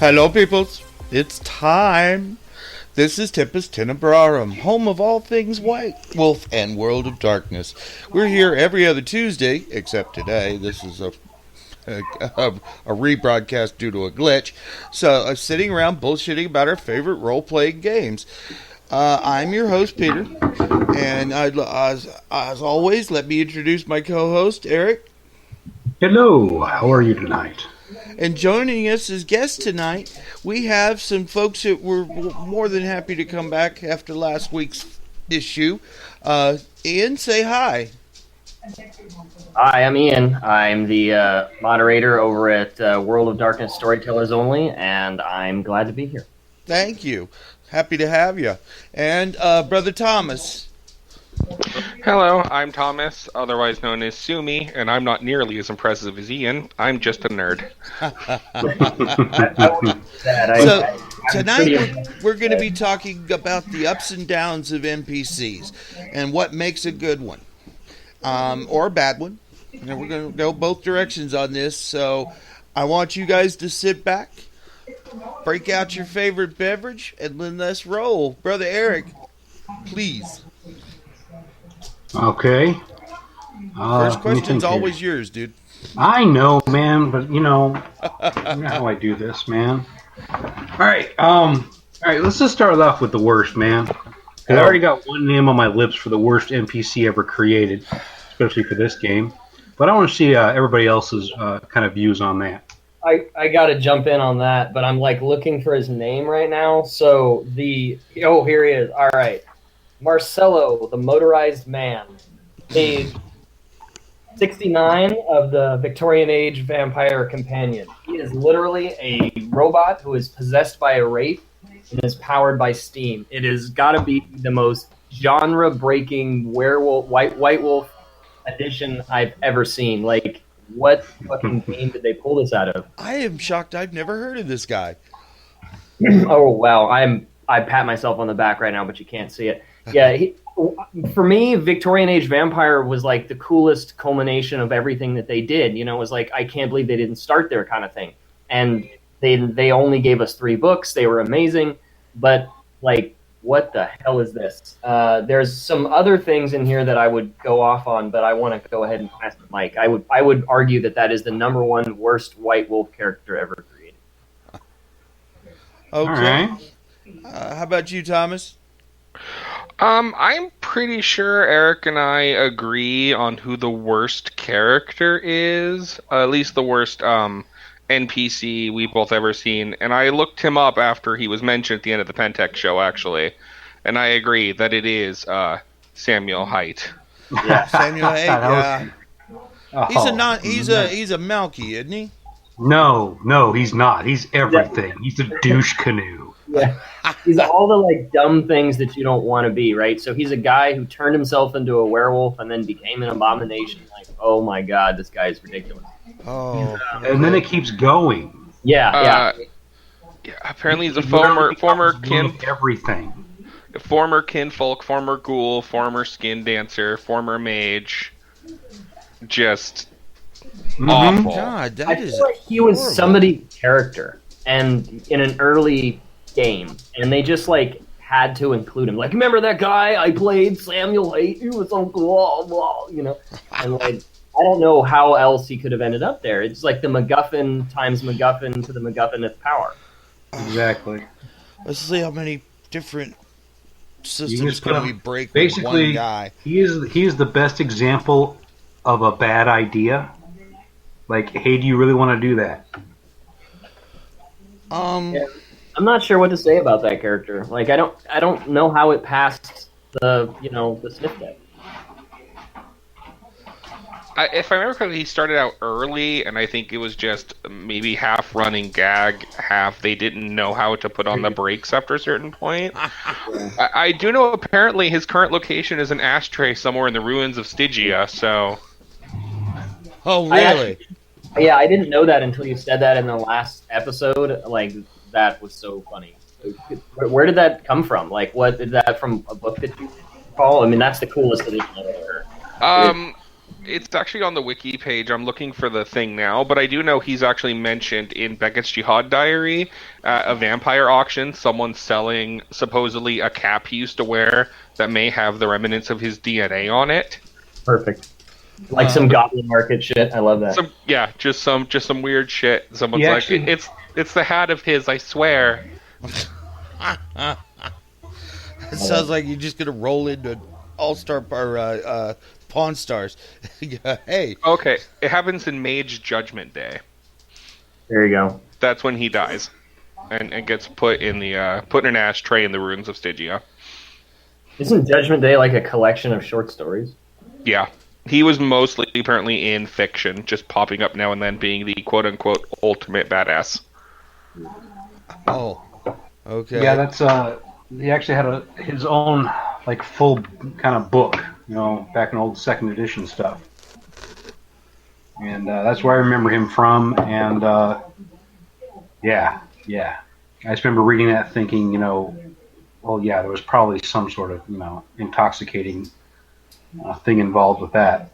Hello, peoples. It's time. This is Tempest Tenebrarum, home of all things White Wolf and World of Darkness. We're here every other Tuesday, except today. This is a rebroadcast due to a glitch. So, sitting around bullshitting about our favorite role-playing games. I'm your host, Peter. And as always, let me introduce my co-host, Eric. Hello, how are you tonight? And joining us as guests tonight, we have some folks that were more than happy to come back after last week's issue. Ian, say hi. Hi, I'm Ian. I'm the moderator over at World of Darkness Storytellers Only, and I'm glad to be here. Thank you. Happy to have you. And Brother Thomas. Hello, I'm Thomas, otherwise known as Sumi, and I'm not nearly as impressive as Ian. I'm just a nerd. So tonight we're going to be talking about the ups and downs of NPCs and what makes a good one or a bad one. And we're going to go both directions on this. So I want you guys to sit back, break out your favorite beverage, and then let's roll. Brother Eric, please. Okay. First question's always yours, dude. I know, man, but you know how I do this, man. All right, let's just start off with the worst, man. I already got one name on my lips for the worst NPC ever created, especially for this game. But I want to see everybody else's kind of views on that. I gotta jump in on that, but I'm like looking for his name right now. So here he is. All right. Marcelo, the Motorized Man, page 69 of the Victorian Age Vampire Companion. He is literally a robot who is possessed by a wraith and is powered by steam. It has got to be the most genre-breaking werewolf, White Wolf edition I've ever seen. Like, what fucking game did they pull this out of? I am shocked. I've never heard of this guy. Oh wow, I pat myself on the back right now, but you can't see it. Yeah, for me, Victorian Age Vampire was like the coolest culmination of everything that they did. You know, it was like, I can't believe they didn't start there kind of thing. And they only gave us 3 books. They were amazing. But, like, what the hell is this? There's some other things in here that I would go off on, but I want to go ahead and pass the mic. I would argue that is the #1 worst White Wolf character ever created. Okay. Right. How about you, Thomas? I'm pretty sure Eric and I agree on who the worst character is, at least the worst NPC we've both ever seen. And I looked him up after he was mentioned at the end of the Pentec show, actually, and I agree that it is Samuel Haight. Yeah, Samuel Haight. Yeah, he's a Malky, isn't he? No, he's not. He's everything. Yeah. He's a douche canoe. Yeah, he's all the like dumb things that you don't want to be, right? So he's a guy who turned himself into a werewolf and then became an abomination. Like, oh my god, this guy is ridiculous. Oh, and then it keeps going. Yeah. Apparently, he's a former everything. Former kinfolk, former ghoul, former skin dancer, former mage. Just awful. God, that I is feel like he was somebody's character, and in an early game, and they just like had to include him. Like, remember that guy I played, Samuel Haight? He was so cool, you know. And like, I don't know how else he could have ended up there. It's like the MacGuffin times MacGuffin to the MacGuffinth power. Exactly. Let's see how many different systems can we break basically, with one guy. He is the best example of a bad idea. Like, hey, do you really want to do that? Yeah. I'm not sure what to say about that character. Like, I don't know how it passed the sniff test. If I remember correctly, he started out early, and I think it was just maybe half running gag, half they didn't know how to put on the brakes after a certain point. I do know apparently his current location is an ashtray somewhere in the ruins of Stygia, so... Oh, really? I didn't know that until you said that in the last episode. Like, that was so funny. Where did that come from? Like, what is that from a book that you follow? I mean, that's the coolest edition I've ever heard. it's actually on the wiki page. I'm looking for the thing now, but I do know he's actually mentioned in Beckett's Jihad Diary at a vampire auction. Someone selling supposedly a cap he used to wear that may have the remnants of his DNA on it. Perfect. Like some goblin market shit. I love that. Just some weird shit. Someone's actually- like, it's the hat of his, I swear. It sounds like you're just gonna roll into All-Star or Pawn Stars. Hey. Okay, it happens in Mage Judgment Day. There you go. That's when he dies, and gets put in an ashtray in the ruins of Stygia. Isn't Judgment Day like a collection of short stories? Yeah, he was mostly apparently in fiction, just popping up now and then, being the quote unquote ultimate badass. Oh, okay. Yeah, that's he actually had his own like full kind of book, back in old second edition stuff, and that's where I remember him from. And yeah, I just remember reading that, thinking, well, yeah, there was probably some sort of intoxicating thing involved with that.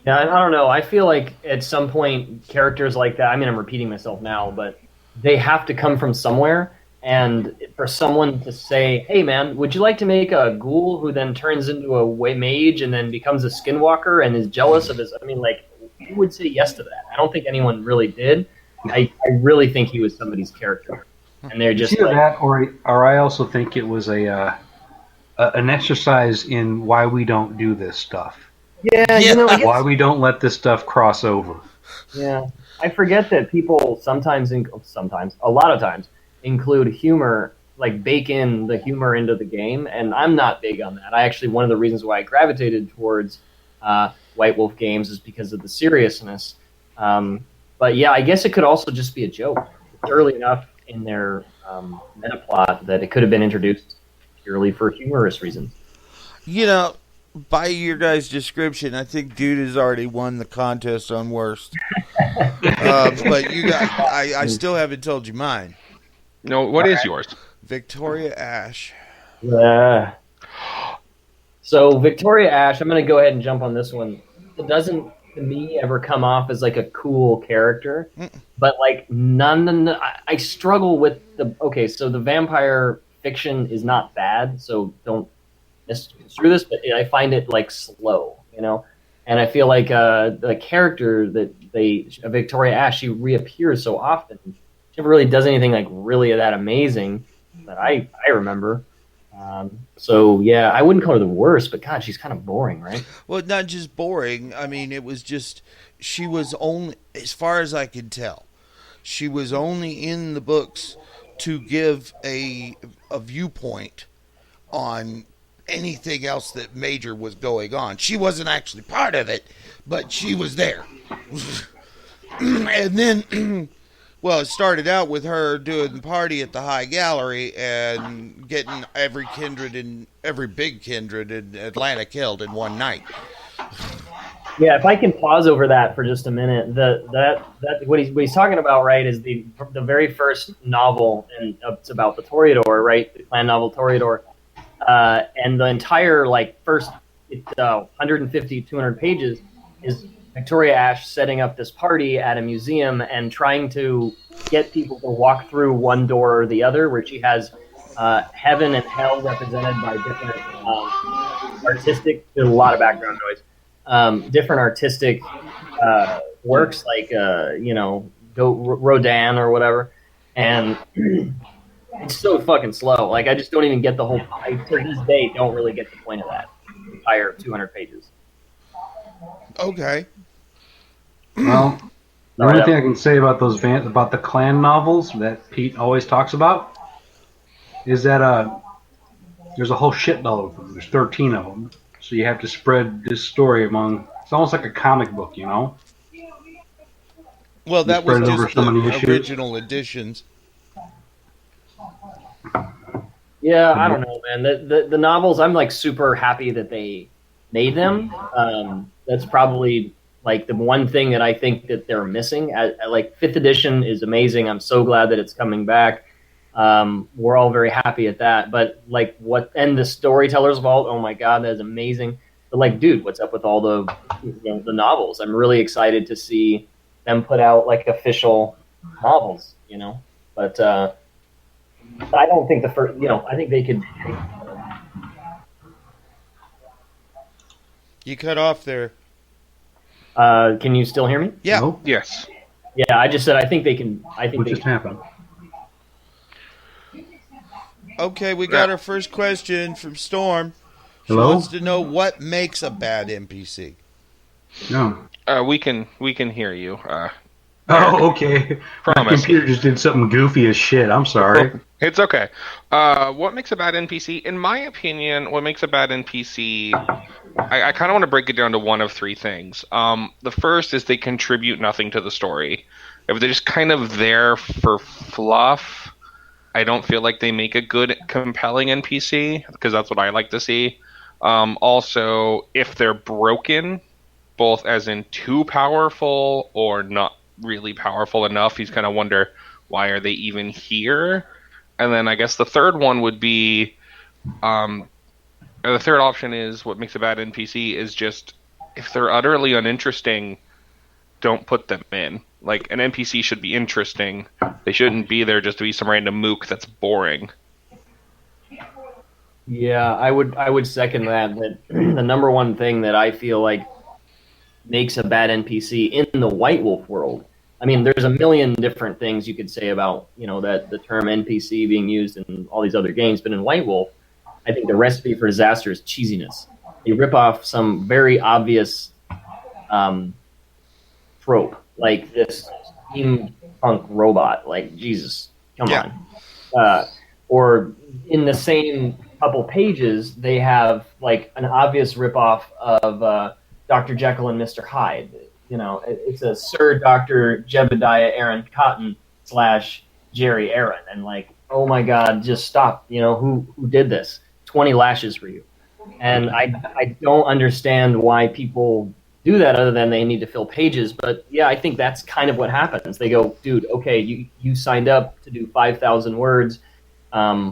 Yeah, I don't know. I feel like at some point characters like that, I mean, I'm repeating myself now, but they have to come from somewhere. And for someone to say, hey, man, would you like to make a ghoul who then turns into a mage and then becomes a skinwalker and is jealous of his... I mean, like, who would say yes to that? I don't think anyone really did. I really think he was somebody's character. And they're just Either like... that, or I also think it was an exercise in why we don't do this stuff. Yeah, I guess, why we don't let this stuff cross over. Yeah, I forget that people sometimes, a lot of times, include humor, like bake in the humor into the game, and I'm not big on that. One of the reasons why I gravitated towards White Wolf games is because of the seriousness. But yeah, I guess it could also just be a joke. It's early enough in their meta plot that it could have been introduced purely for humorous reasons. By your guys' description, I think Dude has already won the contest on worst. But you guys, I still haven't told you mine. No, what is yours? Victoria Ash. Yeah. So Victoria Ash, I'm going to go ahead and jump on this one. It doesn't, to me, ever come off as like a cool character, but like I struggle with so the vampire fiction is not bad, so don't misconstrue this, but I find it like slow, and I feel like the character that Victoria Ash, she reappears so often. She never really does anything like really that amazing that I remember. So yeah, I wouldn't call her the worst, but God, she's kind of boring, right? Well, not just boring. I mean, it was just she was only, as far as I could tell, she was only in the books to give a viewpoint on anything else that major was going on. She wasn't actually part of it, but she was there. And then, well, it started out with her doing the party at the High Gallery and getting every big kindred in Atlanta killed in one night. Yeah, if I can pause over that for just a minute, what he's talking about, right, is the very first novel, and it's about the Toreador, right, the clan novel Toreador, and the entire first 150, 200 pages is Victoria Ash setting up this party at a museum and trying to get people to walk through one door or the other, where she has heaven and hell represented by different artistic. There's a lot of background noise. Different artistic works, like Rodin or whatever, and it's so fucking slow. Like, I just don't even get the whole. To this day, don't really get the point of that entire 200 pages. Okay. Well, the only thing I can say about about the clan novels that Pete always talks about is that there's a whole shitload of them. There's 13 of them. So you have to spread this story among. It's almost like a comic book, Well, that was just the original editions. Yeah, I don't know, man. The novels, I'm super happy that they made them. That's probably the one thing that I think that they're missing. Fifth edition is amazing. I'm so glad that it's coming back. We're all very happy at that. But and the Storyteller's Vault, oh my God, that is amazing. But like, dude, what's up with all the the novels? I'm really excited to see them put out like official novels, But I don't think the first, I think they could. You cut off there. Can you still hear me? Yeah. Nope. Yes. Yeah, I just said I think they can. I think What they just can. happened? Okay, we got our first question from Storm. She Hello? wants to know what makes a bad NPC. No. We can hear you. Oh, okay. My Promise. computer just did something goofy as shit. I'm sorry. It's okay. What makes a bad NPC? In my opinion, what makes a bad NPC, I kind of want to break it down to one of three things. The first is they contribute nothing to the story. If they're just kind of there for fluff, I don't feel like they make a good, compelling NPC, because that's what I like to see. Also, if they're broken, both as in too powerful or not really powerful enough, you kind of wonder, why are they even here? And then I guess the third one would be, or the third option is, what makes a bad NPC is just, if they're utterly uninteresting, don't put them in. Like, an NPC should be interesting. They shouldn't be there just to be some random mook that's boring. Yeah, I would second that. That the number one thing that I feel like makes a bad NPC in the White Wolf world. I mean, there's a million different things you could say about that the term NPC being used in all these other games, but in White Wolf, I think the recipe for disaster is cheesiness. They rip off some very obvious trope, like this steampunk robot. Like, Jesus, come on. Or in the same couple pages, they have like an obvious ripoff of Dr. Jekyll and Mr. Hyde. It's a Sir Dr. Jebediah Aaron Cotton / Jerry Aaron, and like, oh my God, just stop. Who did this? 20 lashes for you. And I don't understand why people do that, other than they need to fill pages. But yeah, I think that's kind of what happens. They go, dude, okay, you signed up to do 5,000 words.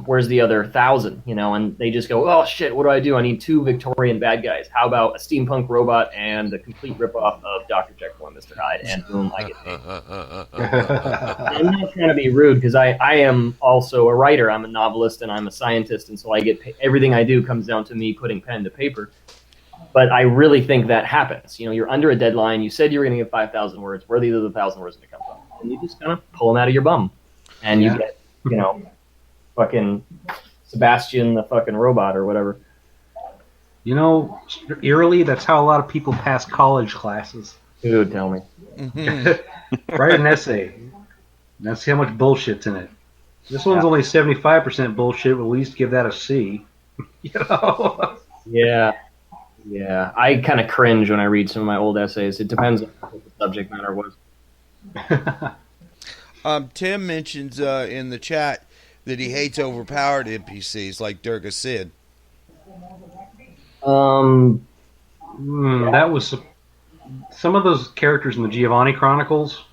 Where's the other 1,000? And they just go, oh shit, what do? I need 2 Victorian bad guys. How about a steampunk robot and a complete ripoff of Dr. Jekyll and Mr. Hyde? And boom, I get paid. I'm not trying to be rude, because I am also a writer. I'm a novelist and I'm a scientist, and so I get paid. Everything I do comes down to me putting pen to paper. But I really think that happens. You're under a deadline. You said you were going to get 5,000 words. Where are these other 1,000 words going to come from? And you just kind of pull them out of your bum, and you get fucking Sebastian the fucking robot or whatever. Eerily, that's how a lot of people pass college classes. Dude, tell me. Write an essay. Now see how much bullshit's in it. This one's only 75% bullshit. At least give that a C. Yeah. I kind of cringe when I read some of my old essays. It depends on what the subject matter was. Tim mentions in the chat that he hates overpowered NPCs like Durga Sid. That was some of those characters in the Giovanni Chronicles.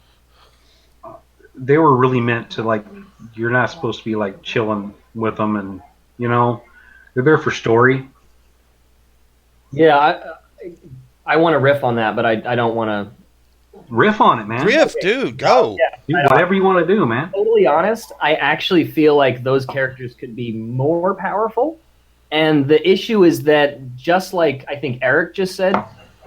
They were really meant to, like, you're not supposed to be like chilling with them, and they're there for story. Yeah, I want to riff on that, but I don't want to riff on it, man. Riff, dude, go. Do whatever you want to do, man. Totally honest, I actually feel like those characters could be more powerful. And the issue is that, just like I think Eric just said,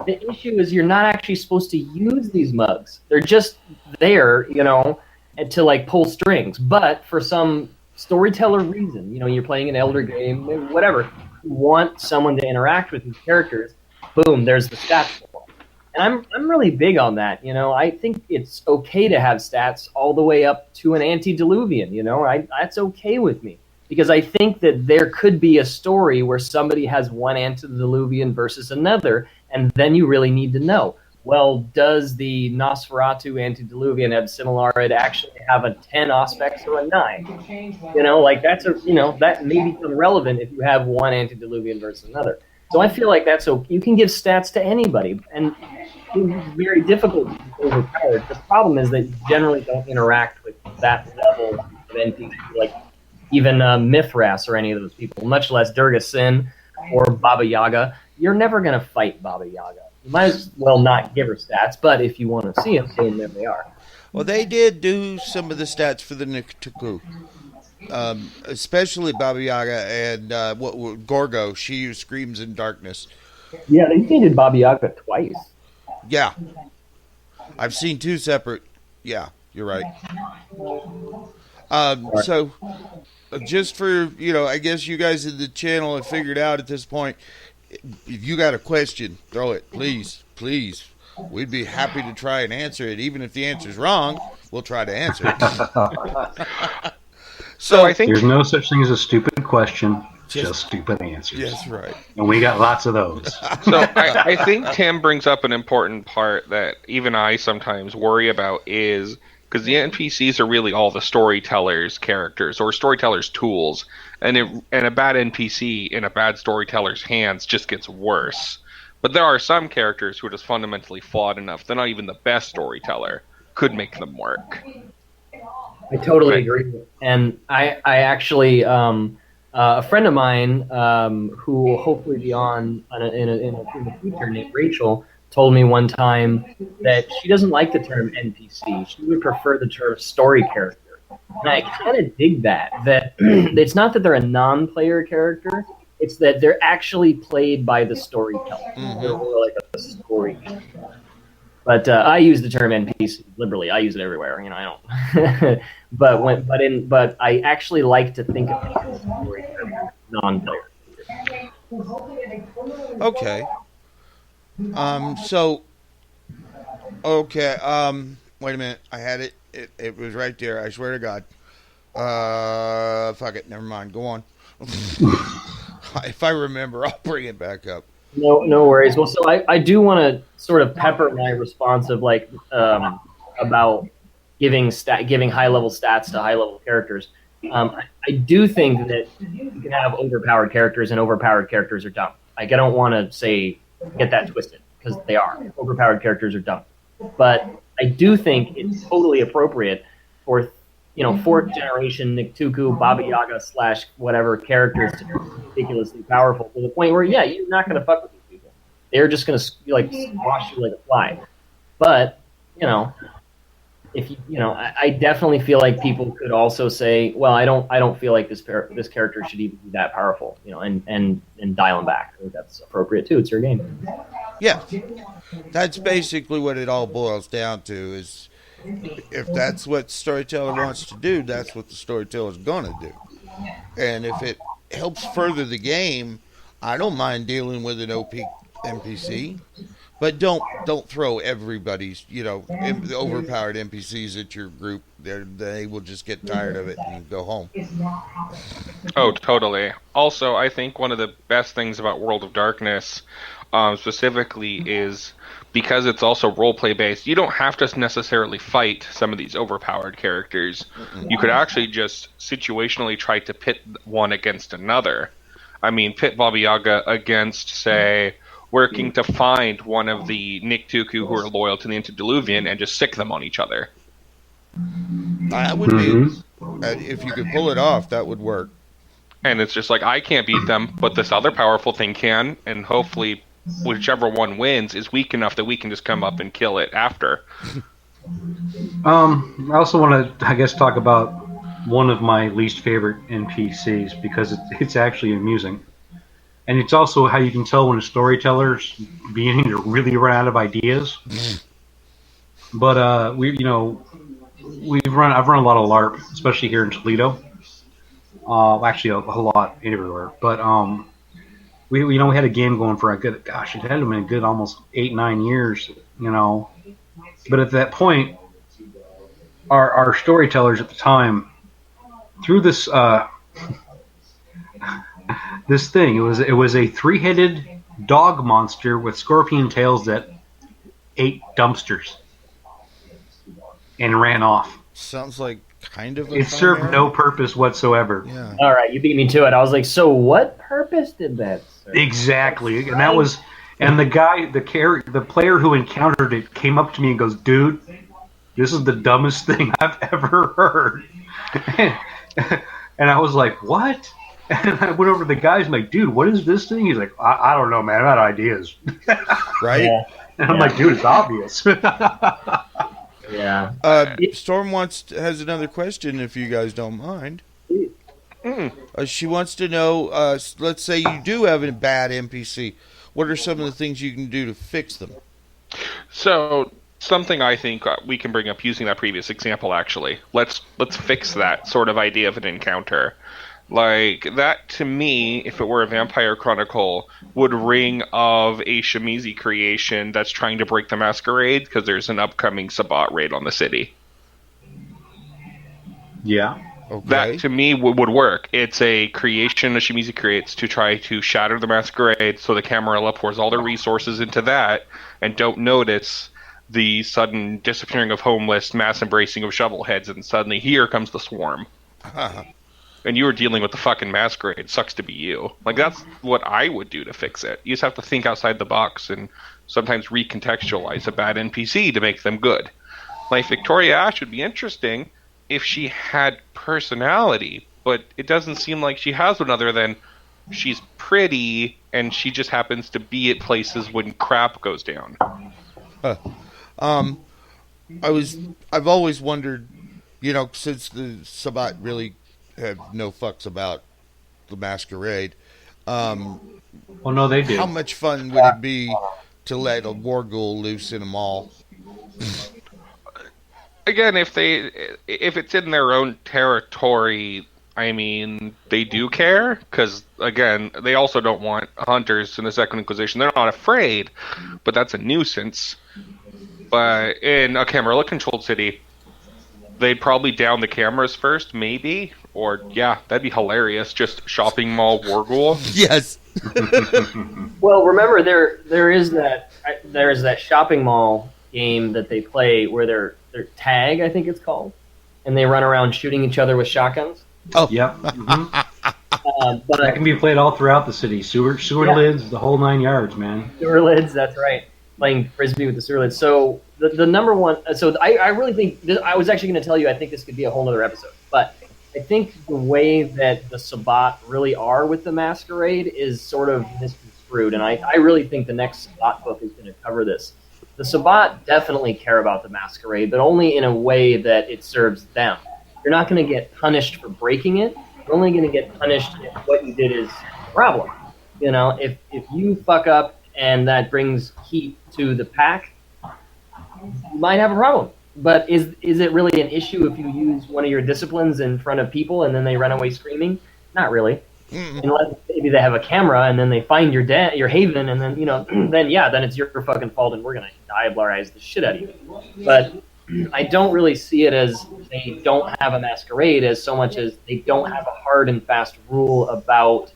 the issue is you're not actually supposed to use these mugs. They're just there, to like pull strings. But for some storyteller reason, you're playing an elder game, whatever, you want someone to interact with these characters. Boom, there's the stats for them. And I'm really big on that. I think it's okay to have stats all the way up to an antediluvian. That's okay with me, because I think that there could be a story where somebody has one antediluvian versus another, and then you really need to know, well, does the Nosferatu antediluvian Absimilarid actually have a 10 aspects or a 9? That's that may become relevant if you have one antediluvian versus another. So I feel like that's okay. You can give stats to anybody, and it's very difficult to be overpowered. The problem is that you generally don't interact with that level of NPC, like even Mithras or any of those people, much less Durga Sin or Baba Yaga. you're never going to fight Baba Yaga. You might as well not give her stats, but if you want to see them, then there they are. Well, they did do some of the stats for the Niktuku. Especially Baba Yaga and Gorgo, she who screams in darkness. Yeah, they painted Baba Yaga twice. Yeah. I've seen 2 separate. Yeah, you're right. So, just for, I guess you guys in the channel have figured out at this point, if you got a question, throw it, please, please. We'd be happy to try and answer it. Even if the answer's wrong, we'll try to answer it. So I think there's no such thing as a stupid question, just stupid answers. Yes, right. And we got lots of those. So I think Tim brings up an important part that even I sometimes worry about is because the NPCs are really all the storytellers' characters or storytellers' tools, and a bad NPC in a bad storyteller's hands just gets worse. But there are some characters who are just fundamentally flawed enough that not even the best storyteller could make them work. I totally agree. And I actually, a friend of mine who will hopefully be on in the future, named Rachel, told me one time that she doesn't like the term NPC. She would prefer the term story character. And I kind of dig that it's not that they're a non-player character, it's that they're actually played by the storyteller. Mm-hmm. They're more like a story character. But I use the term NPC liberally. I use it everywhere. I don't. but I actually like to think of it as a story character, non-player. Okay. Wait a minute. I had it. It was right there. I swear to God. Fuck it. Never mind. Go on. If I remember, I'll bring it back up. No worries. Well, so I do want to sort of pepper my response of about giving high level stats to high level characters. I do think that you can have overpowered characters, and overpowered characters are dumb. I don't want to say get that twisted, because they are. Overpowered characters are dumb. But I do think it's totally appropriate for 4th generation Niktuku, Baba Yaga / whatever characters to be ridiculously powerful to the point where, yeah, you're not going to fuck with these people. They're just going to squash you like a fly. But, if I definitely feel like people could also say, well, I don't feel like this character should even be that powerful, and dial them back. I think that's appropriate too. It's your game. Yeah, that's basically what it all boils down to. Is if that's what the storyteller wants to do, that's what the storyteller's going to do. And if it helps further the game, I don't mind dealing with an OP NPC. But don't throw everybody's, the overpowered NPCs at your group. They will just get tired of it and go home. Oh, totally. Also, I think one of the best things about World of Darkness specifically is because it's also roleplay based, you don't have to necessarily fight some of these overpowered characters. You could actually just situationally try to pit one against another. I mean, pit Baba Yaga against, say, working to find one of the Niktuku who are loyal to the Antediluvian and just sick them on each other. That would be, if you could pull it off, that would work. And it's just like, I can't beat them, but this other powerful thing can, and hopefully whichever one wins is weak enough that we can just come up and kill it after. I also want to, talk about one of my least favorite NPCs because it's actually amusing. And it's also how you can tell when a storyteller's beginning to really run out of ideas. But I've run a lot of LARP, especially here in Toledo. Actually, a lot everywhere. But we had a game going for it had to have been a good almost 8-9 years, But at that point, our storytellers at the time threw this this thing. It was a 3-headed dog monster with scorpion tails that ate dumpsters and ran off. Sounds like kind of. It served no purpose whatsoever. Yeah. All right, you beat me to it. I was like, so what purpose did that serve? Exactly, and that was. And the player who encountered it came up to me and goes, "Dude, this is the dumbest thing I've ever heard." And I was like, "What?" And I went over to the guys and like, dude, what is this thing? He's like, I don't know, man. I'm out of ideas. Right? Yeah. And I'm like, dude, it's obvious. Yeah. Storm has another question, if you guys don't mind. She wants to know, let's say you do have a bad NPC. What are some of the things you can do to fix them? So something I think we can bring up using that previous example. Actually, let's fix that sort of idea of an encounter. Like that to me, if it were a Vampire Chronicle, would ring of a Shimizi creation that's trying to break the Masquerade because there's an upcoming Sabbat raid on the city. Yeah. Okay. That to me would work. It's a creation that Shimizi creates to try to shatter the Masquerade, so the Camarilla pours all their resources into that and don't notice the sudden disappearing of homeless, mass embracing of shovelheads, and suddenly here comes the swarm. And you were dealing with the fucking Masquerade. Sucks to be you. Like, that's what I would do to fix it. You just have to think outside the box and sometimes recontextualize a bad NPC to make them good. Like, Victoria Ash would be interesting if she had personality, but it doesn't seem like she has one other than she's pretty and she just happens to be at places when crap goes down. I've always wondered, since the Sabbat really have no fucks about the Masquerade, Well, no, they do. how much fun would it be to let a war ghoul loose in them all? Again, if it's in their own territory, I mean, they do care, because, again, they also don't want hunters in the Second Inquisition. They're not afraid, but that's a nuisance. But in a Camarilla-controlled city, they'd probably down the cameras first, maybe, or, yeah, that'd be hilarious, just shopping mall war ghoul. Yes. Well, remember there is that shopping mall game that they play where they're tag, I think it's called, and they run around shooting each other with shotguns. Oh, Yep. Mm-hmm. But That can be played all throughout the city. Sewer Yeah. lids, the whole 9 yards, man. sewer lids, that's right. Playing frisbee with the sewer lids. So the number one. So I really think I was actually going to tell you. I think this could be a whole other episode, but I think the way that the Sabbat really are with the Masquerade is sort of misconstrued, and I really think the next Sabbat book is going to cover this. The Sabbat definitely care about the Masquerade, but only in a way that it serves them. You're not going to get punished for breaking it. You're only going to get punished if what you did is a problem. If you fuck up and that brings heat to the pack, you might have a problem. But is it really an issue if you use one of your disciplines in front of people and then they run away screaming? Not really. Unless maybe they have a camera and then they find your haven and then then it's your fucking fault and we're gonna diablerize the shit out of you. But I don't really see it as they don't have a Masquerade as so much as they don't have a hard and fast rule about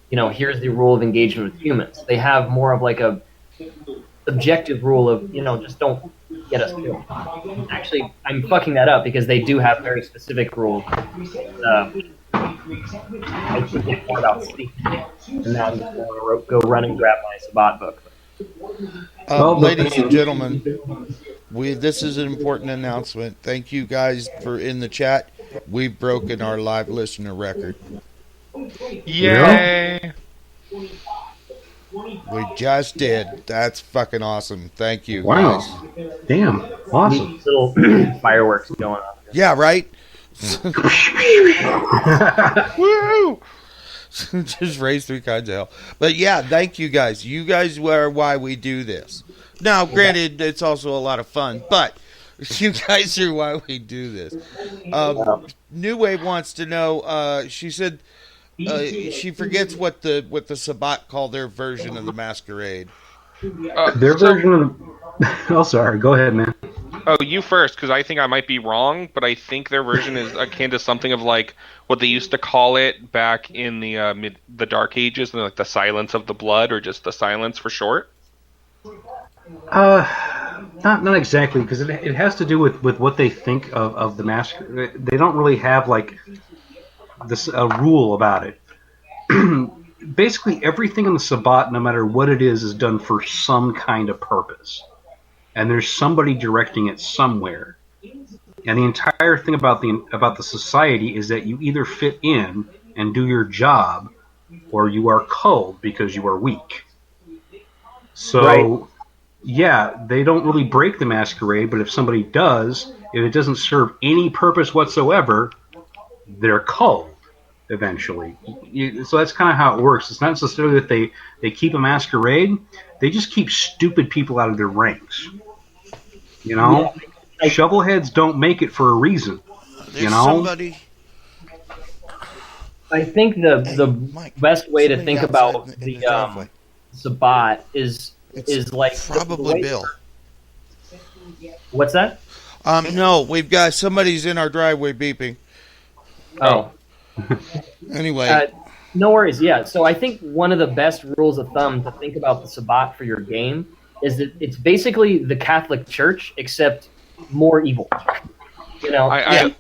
here's the rule of engagement with humans. They have more of like a subjective rule of just don't get us killed. Actually, I'm fucking that up because they do have very specific rules. I think it's more about safety. And now I'm just going to go run and grab my Sabbat book. Ladies and gentlemen, this is an important announcement. Thank you guys for in the chat. We've broken our live listener record. Yay! We just did. That's fucking awesome. Thank you, Wow. guys. Damn. Awesome. Neat little fireworks going on. Yeah, right? Woo! Just raise three kinds of hell. But yeah, thank you guys. You guys are why we do this. Now, granted, it's also a lot of fun, but you guys are why we do this. New Wave wants to know, she said she forgets what the Sabbat call their version of the Masquerade. Their version of oh, sorry. Go ahead, man. Oh, you first, because I think I might be wrong, but I think their version is akin to something of like what they used to call it back in the Dark Ages, like the Silence of the Blood, or just the Silence for short. Not exactly, because it has to do with what they think of the Masquerade. They don't really have like this a rule about it. Basically, everything in the Sabbat, no matter what it is done for some kind of purpose. And there's somebody directing it somewhere. And the entire thing about the society is that you either fit in and do your job, or you are culled because you are weak. So, Right. yeah, they don't really break the masquerade, but if somebody does, if it doesn't serve any purpose whatsoever, they're culled eventually. So that's kind of how it works. It's not necessarily that they keep a masquerade, they just keep stupid people out of their ranks. You know? Shovelheads don't make it for a reason. There's You know? somebody. I think the Mike, best way to somebody think outside about in the driveway. Sabat is like Probably the way- Bill. What's that? No, we've got somebody's in our driveway beeping. Oh. Anyway, No worries. Yeah. So I think one of the best rules of thumb to think about the Sabbat for your game is that it's basically the Catholic Church except more evil. You know.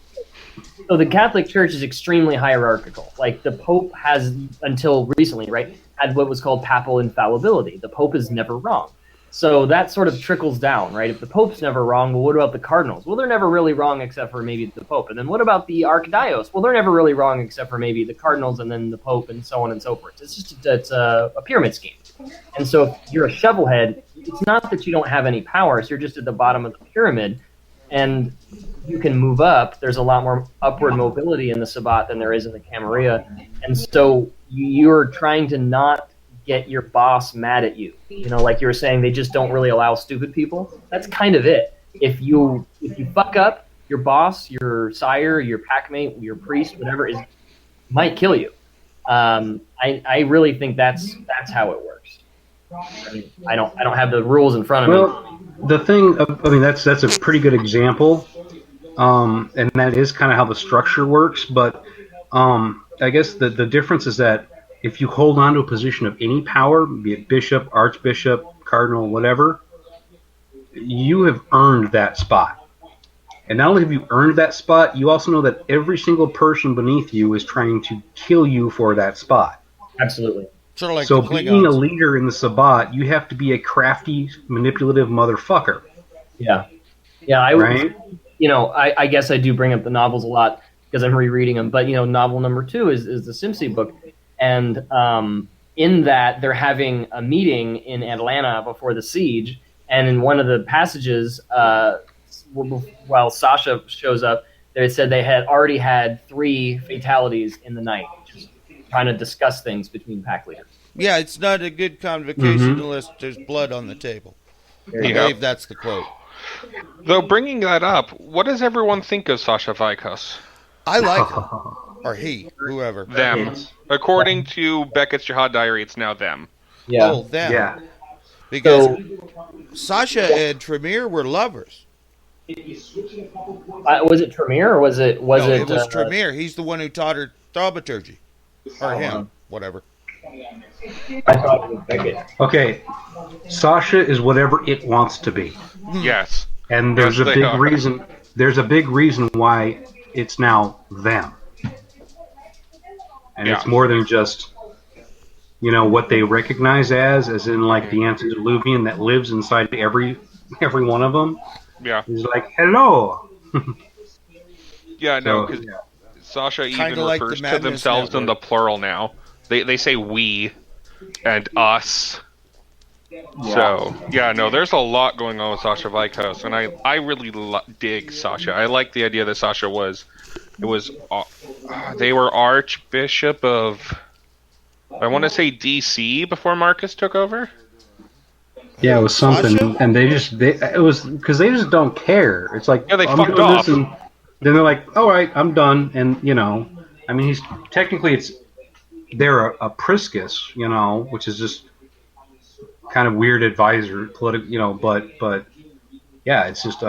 So the Catholic Church is extremely hierarchical. Like the Pope has, until recently, right, had what was called papal infallibility. The Pope is never wrong. So that sort of trickles down, right? If the Pope's never wrong, well, what about the cardinals? Well, they're never really wrong except for maybe the Pope. And then what about the archdiocese? Well, they're never really wrong except for maybe the cardinals and then the Pope and so on and so forth. It's a pyramid scheme. And so if you're a shovelhead, it's not that you don't have any powers. You're just at the bottom of the pyramid, and you can move up. There's a lot more upward mobility in the Sabbat than there is in the Camarilla. And so you're trying to not get your boss mad at you. You know, like you were saying, they just don't really allow stupid people. That's kind of it. If you fuck up, your boss, your sire, your packmate, your priest, whatever, might kill you. I really think that's how it works. I mean, I don't have the rules in front of me. Well, the thing, I mean, that's a pretty good example, and that is kind of how the structure works. But I guess the difference is that if you hold on to a position of any power, be it bishop, archbishop, cardinal, whatever, you have earned that spot. And not only have you earned that spot, you also know that every single person beneath you is trying to kill you for that spot. Absolutely. sort of like So the being a Klingons. leader in the Sabbat, you have to be a crafty, manipulative motherfucker. Yeah. Yeah, I would. Right? You know, I guess I do bring up the novels a lot because I'm rereading them. But, you know, novel number 2 is the Simpsey book. And in that, they're having a meeting in Atlanta before the siege. And in one of the passages, while Sasha shows up, they said they had already had 3 fatalities in the night, just trying to discuss things between pack leaders. Yeah, it's not a good convocation unless there's blood on the table. I believe that's the quote. Though bringing that up, what does everyone think of Sasha Vikas? I like her. Or he, whoever. Them. According to Beckett's Jihad Diary, it's now them. Yeah. Oh, them. Yeah. Because Sasha and Tremere were lovers. Was it Tremere or was it? It was Tremere. He's the one who taught her thaumaturgy. Or him. Whatever. I thought it was Beckett. Okay, Sasha is whatever it wants to be, Yes. and there's Yes, a they big are. reason. There's a big reason why it's now them, and it's Yeah. more than just what they recognize as in like the antediluvian that lives inside every one of them. Yeah. He's like, hello. Yeah, no, So, because yeah. Sasha Kinda even like the refers to Madness themselves in the Network. plural now. They say we and us. So, yeah, no, there's a lot going on with Sasha Vikas, and I really dig Sasha. I like the idea that Sasha they were Archbishop of, I want to say DC before Marcus took over. Yeah, it was something, Sasha? and it was because they just don't care. It's like, Yeah, they I'm fucked doing off. this, and then they're like, all right, I'm done, and I mean, they're a Priscus, which is just kind of weird advisor, but yeah, it's just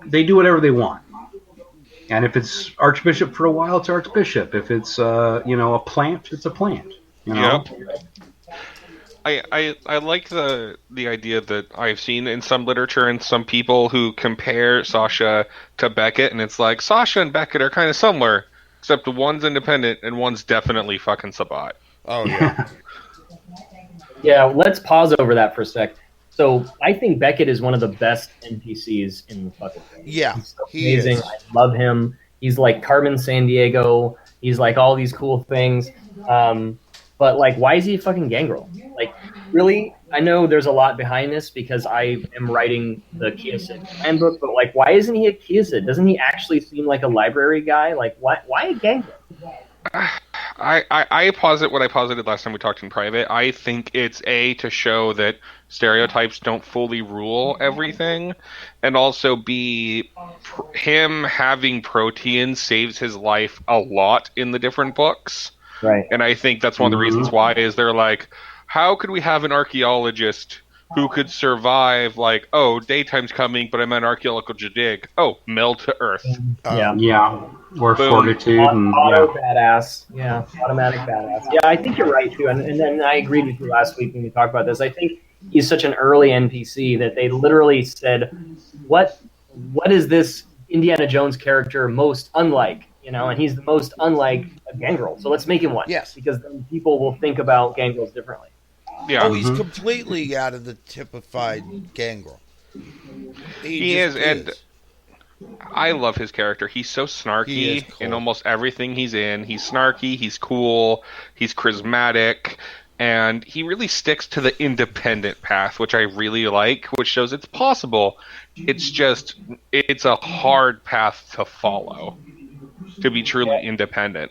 they do whatever they want, and if it's Archbishop for a while, it's Archbishop. If it's a plant, it's a plant. Yep. I like the idea that I've seen in some literature and some people who compare Sasha to Beckett, and it's like Sasha and Beckett are kind of similar, except one's independent and one's definitely fucking Sabbat. Oh, yeah. Yeah, let's pause over that for a sec. So I think Beckett is one of the best NPCs in the fucking thing. Yeah, He's so he amazing. is. I love him. He's like Carmen Sandiego. He's like all these cool things. But like, why is he a fucking gangrel? Like, really? I know there's a lot behind this because I am writing the Kiyosid handbook, but like, why isn't he a Kiyosid? Doesn't he actually seem like a library guy? Like, why a gangrel? I posit what I posited last time we talked in private. I think it's to show that stereotypes don't fully rule everything, and also B, him having protein saves his life a lot in the different books. Right. And I think that's one of the reasons why is they're like, how could we have an archaeologist who could survive like, oh, daytime's coming, but I'm an archaeological dig. Oh, melt to earth. Yeah. Or Boom. fortitude. Auto badass. Yeah. Automatic badass. Yeah, I think you're right, too. And then I agreed with you last week when we talked about this. I think he's such an early NPC that they literally said, what is this Indiana Jones character most unlike? You know, and he's the most unlike a gangrel. So let's make him one. Yes. Because then people will think about gangrels differently. Yeah. Oh, he's completely out of the typified gangrel. He is, and I love his character. He's so snarky in almost everything he's in. He's snarky, he's cool, he's charismatic, and he really sticks to the independent path, which I really like, which shows it's possible. It's a hard path to follow to be truly independent.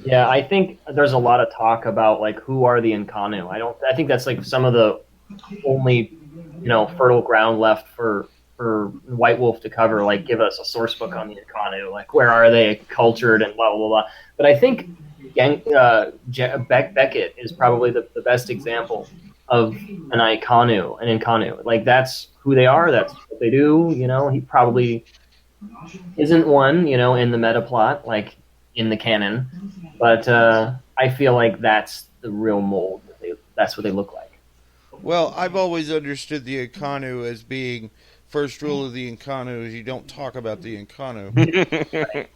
Yeah, I think there's a lot of talk about like who are the Nkanu. I think that's like some of the only, fertile ground left for White Wolf to cover. Like, give us a source book on the Nkanu. Like, where are they cultured and blah blah blah. But I think Beckett is probably the best example of an Nkanu. Like, that's who they are. That's what they do. He probably isn't one, in the meta plot, like in the canon, but I feel like that's the real mold. That's what they look like. Well, I've always understood the Nkanu as being first rule of the Nkanu is you don't talk about the Nkanu.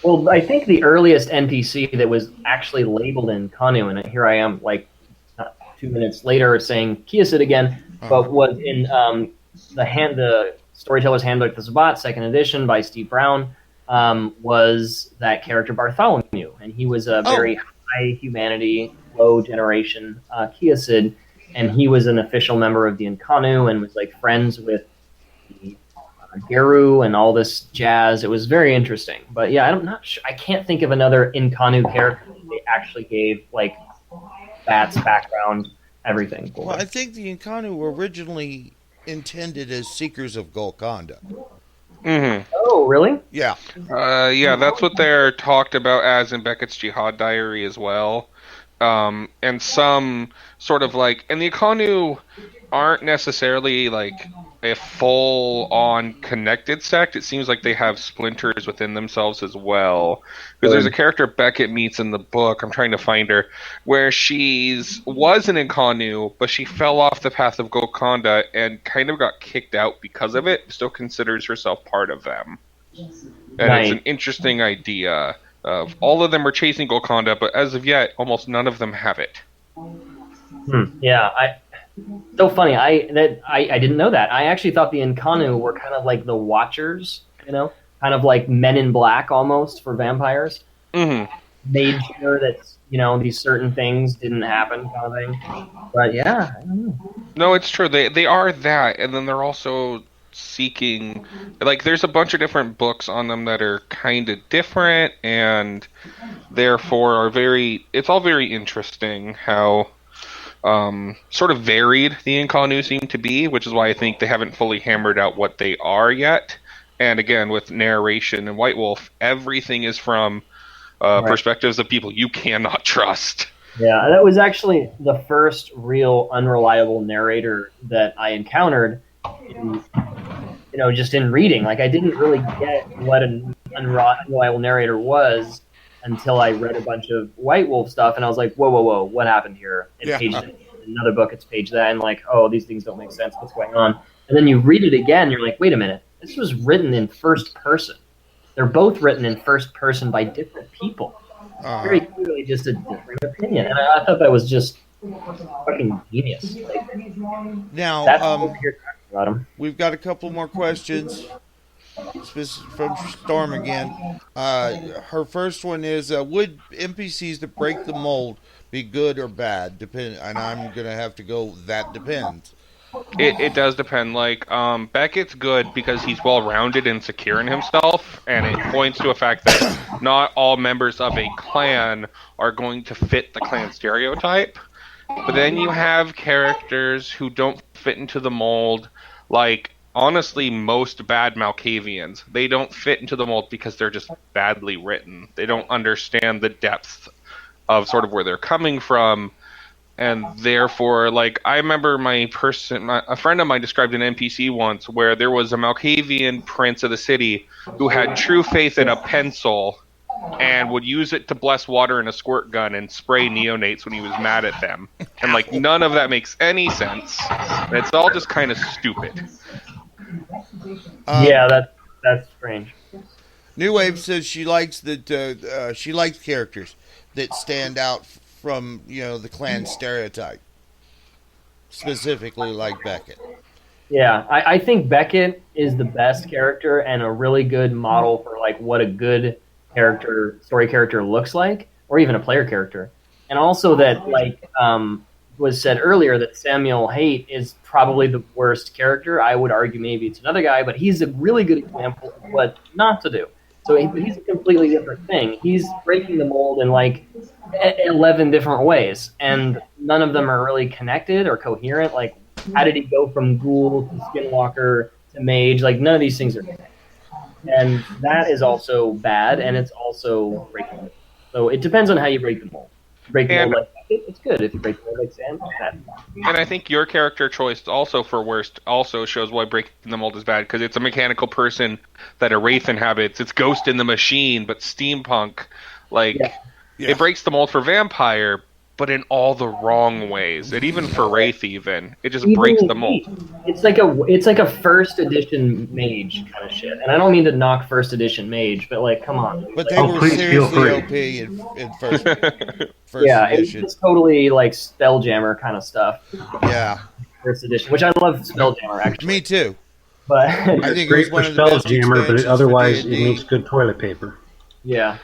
Well, I think the earliest NPC that was actually labeled Nkanu, and here I am, like 2 minutes later, saying Kiyosid again, but was in the Storyteller's Handbook to Sabbat, 2nd edition by Steve Brown, was that character Bartholomew, and he was a very high humanity, low generation Kiyosid, and he was an official member of the Nkanu and was like friends with the Geru and all this jazz. It was very interesting, but yeah, I'm not sure. I can't think of another Nkanu character that they actually gave like Bat's background, everything. Well, I think the Nkanu were originally intended as seekers of Golconda. Mm-hmm. Oh, really? Yeah. Yeah, that's what they're talked about as in Beckett's Jihad Diary as well. And some sort of like, and the Nkanu aren't necessarily like a full-on connected sect. It seems like they have splinters within themselves as well. Because there's a character Beckett meets in the book, I'm trying to find her, where was an Nkanu, but she fell off the path of Golconda and kind of got kicked out because of it, still considers herself part of them. And It's an interesting idea of all of them are chasing Golconda, but as of yet, almost none of them have it. Yeah, so funny. I didn't know that. I actually thought the Nkanu were kind of like the Watchers, kind of like Men in Black almost for vampires. Mm-hmm. Made sure that these certain things didn't happen, kind of thing. But yeah, I don't know. No, it's true. They are that, and then they're also seeking, like, there's a bunch of different books on them that are kind of different, and therefore it's all very interesting how sort of varied the Nkanu seem to be, which is why I think they haven't fully hammered out what they are yet. And again, with narration and White Wolf, everything is from perspectives of people you cannot trust. Yeah, that was actually the first real unreliable narrator that I encountered just in reading. Like, I didn't really get what an unreliable narrator was until I read a bunch of White Wolf stuff, and I was like, whoa, what happened here? Page another book, it's page that, and like, oh, these things don't make sense, what's going on? And then you read it again, you're like, wait a minute, this was written in first person. They're both written in first person by different people. Very clearly just a different opinion. And I thought that was just fucking genius. Now, that's what we're here talking about him. We've got a couple more questions. from Storm again. Her first one is: would NPCs that break the mold be good or bad? Depend, and I'm gonna have to go. That depends. It does depend. Like, Beckett's good because he's well-rounded and secure in himself, and it points to a fact that not all members of a clan are going to fit the clan stereotype. But then you have characters who don't fit into the mold, like, honestly, most bad Malkavians. They don't fit into the mold because they're just badly written. They don't understand the depth of sort of where they're coming from, and therefore, like, I remember a friend of mine described an NPC once where there was a Malkavian prince of the city who had true faith in a pencil and would use it to bless water in a squirt gun and spray neonates when he was mad at them. And, like, none of that makes any sense. And it's all just kind of stupid. Yeah, that's strange. New Wave says she likes she likes characters that stand out from the clan stereotype, specifically like Beckett. Yeah, I think Beckett is the best character and a really good model for like what a good story character looks like, or even a player character. And also that, like was said earlier, that Samuel Haight is probably the worst character. I would argue maybe it's another guy, but he's a really good example of what not to do. So he's a completely different thing. He's breaking the mold in like 11 different ways, and none of them are really connected or coherent. Like, how did he go from ghoul to skinwalker to mage? Like, none of these things are connected. And that is also bad, and it's also breaking the mold. So it depends on how you break the mold. Break the mold like it's good. If you break the mold like Sam, it's bad. And I think your character choice also for worst also shows why breaking the mold is bad, because it's a mechanical person that a wraith inhabits. It's Ghost in the Machine, but steampunk. Like, It breaks the mold for vampire, but in all the wrong ways. And even for wraith, it just breaks the mold. It's like a first edition mage kind of shit. And I don't mean to knock first edition mage, but like, come on. But they were seriously OP in first yeah, edition. It's totally like Spelljammer kind of stuff. Yeah. First edition, which I love Spelljammer actually. Me too. But I think it's great for Spelljammer, but otherwise it makes good toilet paper. Yeah.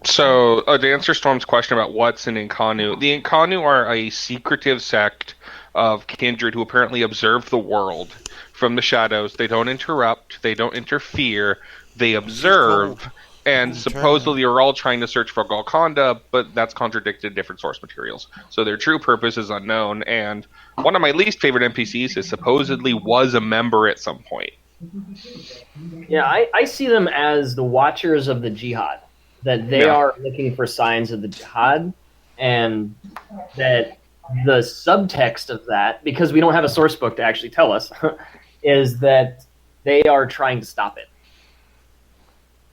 So, to answer Storm's question about what's an Incarnu, the Incarnu are a secretive sect of kindred who apparently observe the world from the shadows. They don't interrupt, they don't interfere, they observe, and supposedly are all trying to search for Golconda, but that's contradicted in different source materials. So their true purpose is unknown, and one of my least favorite NPCs is supposedly was a member at some point. Yeah, I see them as the watchers of the jihad, that they are looking for signs of the jihad, and that the subtext of that, because we don't have a source book to actually tell us, is that they are trying to stop it.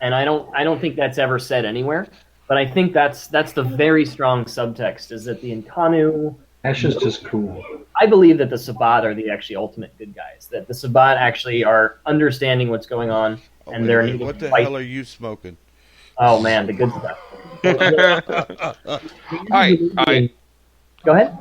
And I don't think that's ever said anywhere, but I think that's the very strong subtext, is that the Incarnu... That's just cool. I believe that the Sabbat are the actually ultimate good guys. That the Sabbat actually are understanding what's going on, and they're needing what the fight. hell are you smoking? Oh man, the good stuff. Go ahead.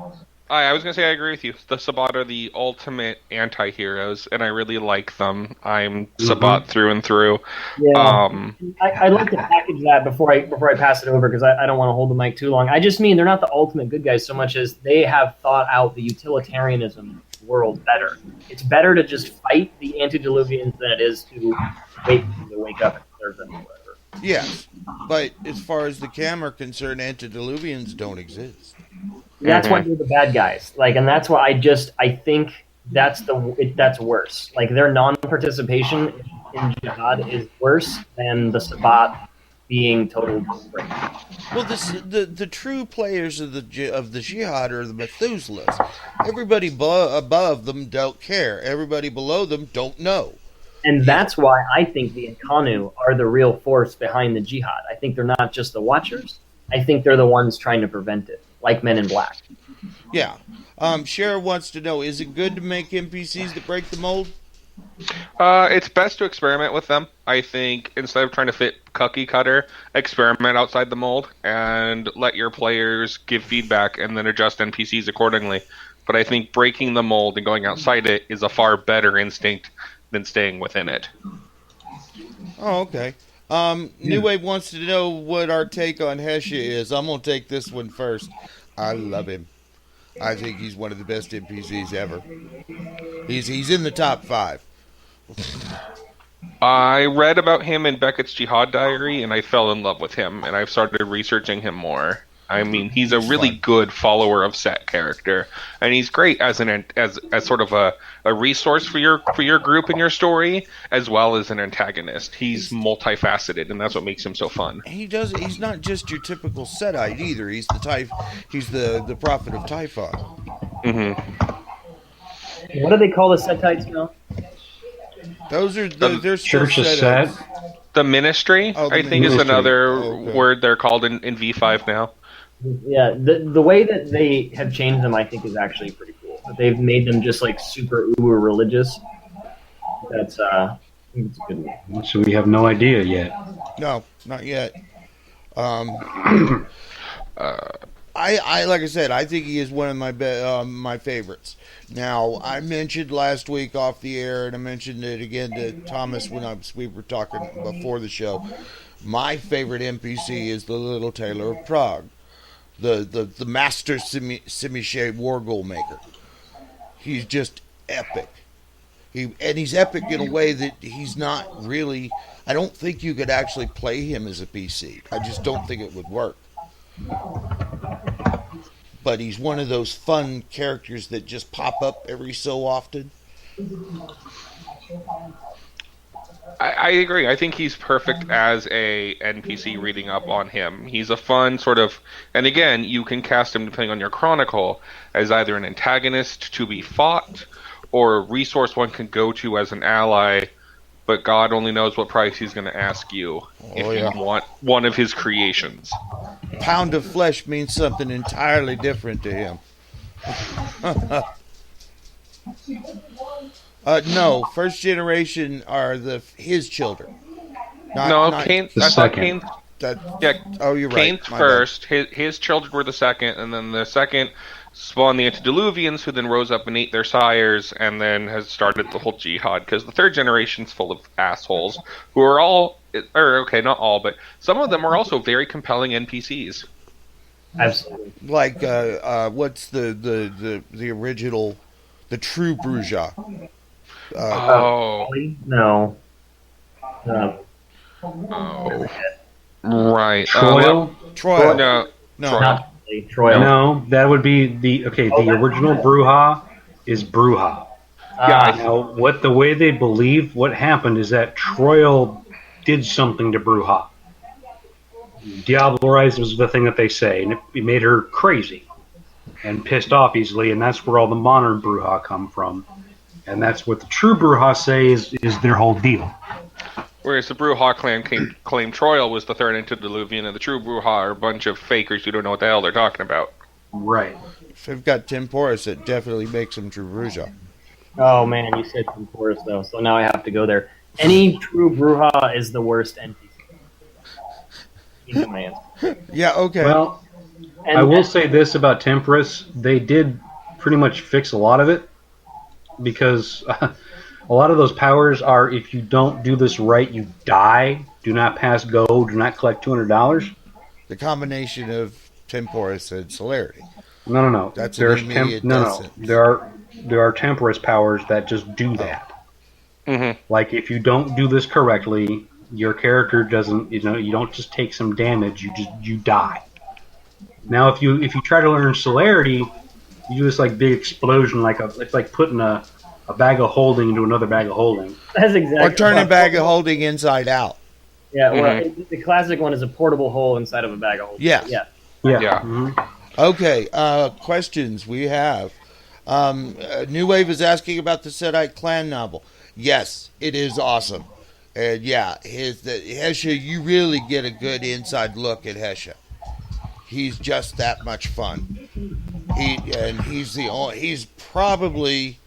I was going to say I agree with you. The Sabbat are the ultimate anti-heroes, and I really like them. I'm Sabbat through and through. Yeah. I'd like to package that before I pass it over, because I don't want to hold the mic too long. I just mean they're not the ultimate good guys so much as they have thought out the utilitarianism world better. It's better to just fight the antediluvians than it is to wait for them to wake up and serve them or whatever. Yes, but as far as the Cam are concerned, antediluvians don't exist. That's why they're the bad guys. Like, and that's why I think that's worse. Like, their non-participation in jihad is worse than the Sabbat being total break. Well, the true players of the jihad are the Methuselahs. Everybody above them don't care. Everybody below them don't know. And that's why I think the Incarnu are the real force behind the jihad. I think they're not just the watchers. I think they're the ones trying to prevent it, like Men in Black. Yeah. Shara wants to know, is it good to make NPCs that break the mold? It's best to experiment with them. I think instead of trying to fit cookie cutter, experiment outside the mold and let your players give feedback and then adjust NPCs accordingly. But I think breaking the mold and going outside it is a far better instinct than staying within it. Oh, okay. New Wave wants to know what our take on Hesha is. I'm gonna take this one first. I love him. I think he's one of the best NPCs ever. He's in the top 5. I read about him in Beckett's Jihad Diary, and I fell in love with him, and I've started researching him more. I mean, he's a really good follower of set character, and he's great as as sort of a resource for your group and your story, as well as an antagonist. He's multifaceted, and that's what makes him so fun. He's not just your typical Setite either. He's the prophet of Typhon. Mm-hmm. What do they call the Setites now? Those are they're still Church of Setites. Set. The Ministry, I think, is another word they're called in V5 now. Yeah, the way that they have changed them, I think, is actually pretty cool. They've made them just like super uber religious. That's I think it's a good one. So we have no idea yet. No, not yet. I like I said, I think he is one of my favorites. Now, I mentioned last week off the air, and I mentioned it again to Thomas when we were talking before the show. My favorite NPC is the Little Tailor of Prague, the master Simiche Wargul maker. He's just epic. He's epic in a way that he's not really. I don't think you could actually play him as a PC. I just don't think it would work. But he's one of those fun characters that just pop up every so often. I agree. I think he's perfect as a NPC reading up on him. He's a fun sort of, and again, you can cast him depending on your chronicle as either an antagonist to be fought or a resource one can go to as an ally, but God only knows what price he's going to ask you if you want one of his creations. Pound of flesh means something entirely different to him. No, first generation are his children. Cain. The I thought second. Cain. Oh, you're right. Cain's first. His children were the second, and then the second spawned the antediluvians, who then rose up and ate their sires, and then has started the whole jihad. Because the third generation's full of assholes who are all, or okay, not all, but some of them are also very compelling NPCs. Absolutely. Like what's the original, the true Bruja? No. Right. Troil. No. Not really. Troil. No, that would be the original Bruja is Bruja. Now, the way they believe what happened is that Troil did something to Bruja. Diablerized was the thing that they say, and it made her crazy and pissed off easily, and that's where all the modern Bruja come from. And that's what the true Bruja say is their whole deal. Whereas the Bruja clan claimed Troil was the third antediluvian, and the true Bruja are a bunch of fakers who don't know what the hell they're talking about. Right. If they've got Temporis, it definitely makes them true Bruja. Oh man, you said Temporis though, so now I have to go there. Any true Bruja is the worst NPC. You know my answer. Yeah, okay. Well, I will say this about Temporis. They did pretty much fix a lot of it, because a lot of those powers are, if you don't do this right, you die. Do not pass go. Do not collect $200. The combination of Temporis and Celerity. No. That's There's an immediate no. There are Temporis powers that just do that. Mm-hmm. Like, if you don't do this correctly, your character doesn't. You don't just take some damage. You die. Now, if you try to learn Celerity, you do this like big explosion, it's like putting a bag of holding into another bag of holding. That's exactly. Or turn a bag of holding inside out. Yeah, well, the classic one is a portable hole inside of a bag of holding. Yeah. Yeah. Mm-hmm. Okay, questions we have. New Wave is asking about the Setite clan novel. Yes, it is awesome. And yeah, Hesha, you really get a good inside look at Hesha. He's just that much fun. He's probably,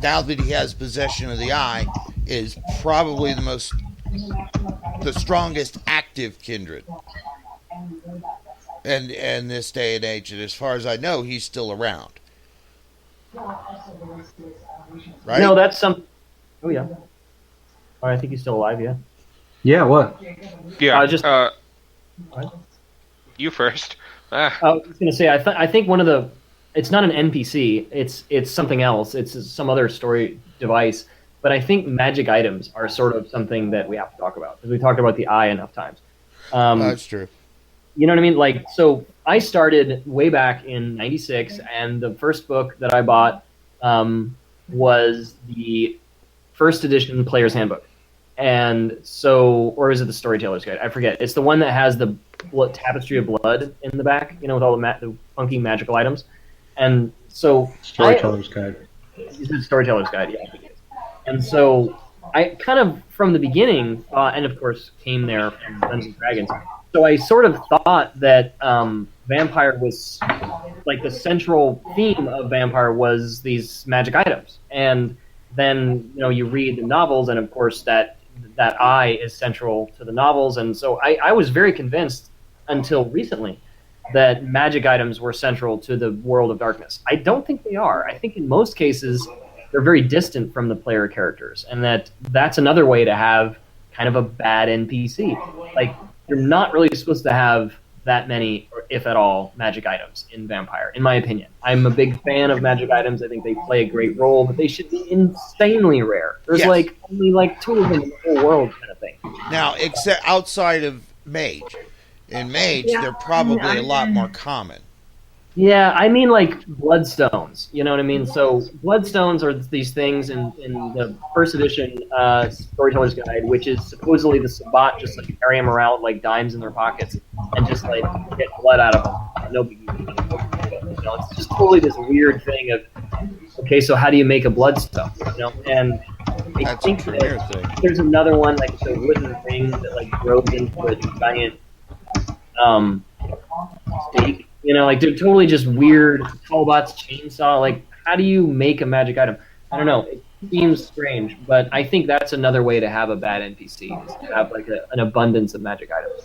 now that he has possession of the eye, is probably the strongest active kindred. And this day and age, and as far as I know, he's still around. Right? No, that's some. Oh yeah. Oh, I think he's still alive. Yeah. Yeah, what? Yeah. Just. What? You first. Ah. I was going to say, I think one of the, it's not an NPC. It's something else. It's some other story device. But I think magic items are sort of something that we have to talk about because we talked about the eye enough times. That's true. You know what I mean? Like, so I started way back in '96, and the first book that I bought was the first edition Player's Handbook. And so, or is it the Storyteller's Guide? I forget. It's the one that has the tapestry of blood in the back, you know, with all the funky magical items. And so, Storyteller's Guide. You said Storyteller's Guide, yeah. And so, I kind of from the beginning, and of course, came there from Dungeons and Dragons. So I sort of thought that Vampire was like the central theme of Vampire was these magic items, and then you read the novels, and of course that eye is central to the novels, and so I was very convinced until recently that magic items were central to the world of darkness. I don't think they are. I think in most cases they're very distant from the player characters, and that's another way to have kind of a bad NPC. Like, you're not really supposed to have that many, or if at all, magic items in Vampire, in my opinion. I'm a big fan of magic items. I think they play a great role, but they should be insanely rare. There's only 2 of them in the whole world kind of thing. Now, except outside of Mage. In Mage, they're probably a lot more common. Yeah, I mean like bloodstones. You know what I mean? So bloodstones are these things in the first edition Storyteller's Guide, which is supposedly the Sabbat just like carry them around like dimes in their pockets and just like get blood out of them. No big deal. It's just totally this weird thing of, okay, so how do you make a bloodstone? And I think that there's another one like the wooden thing that like grows into a giant stake. Like they're totally just weird. Talbot's chainsaw. Like, how do you make a magic item? I don't know. It seems strange, but I think that's another way to have a bad NPC, is to have like an abundance of magic items.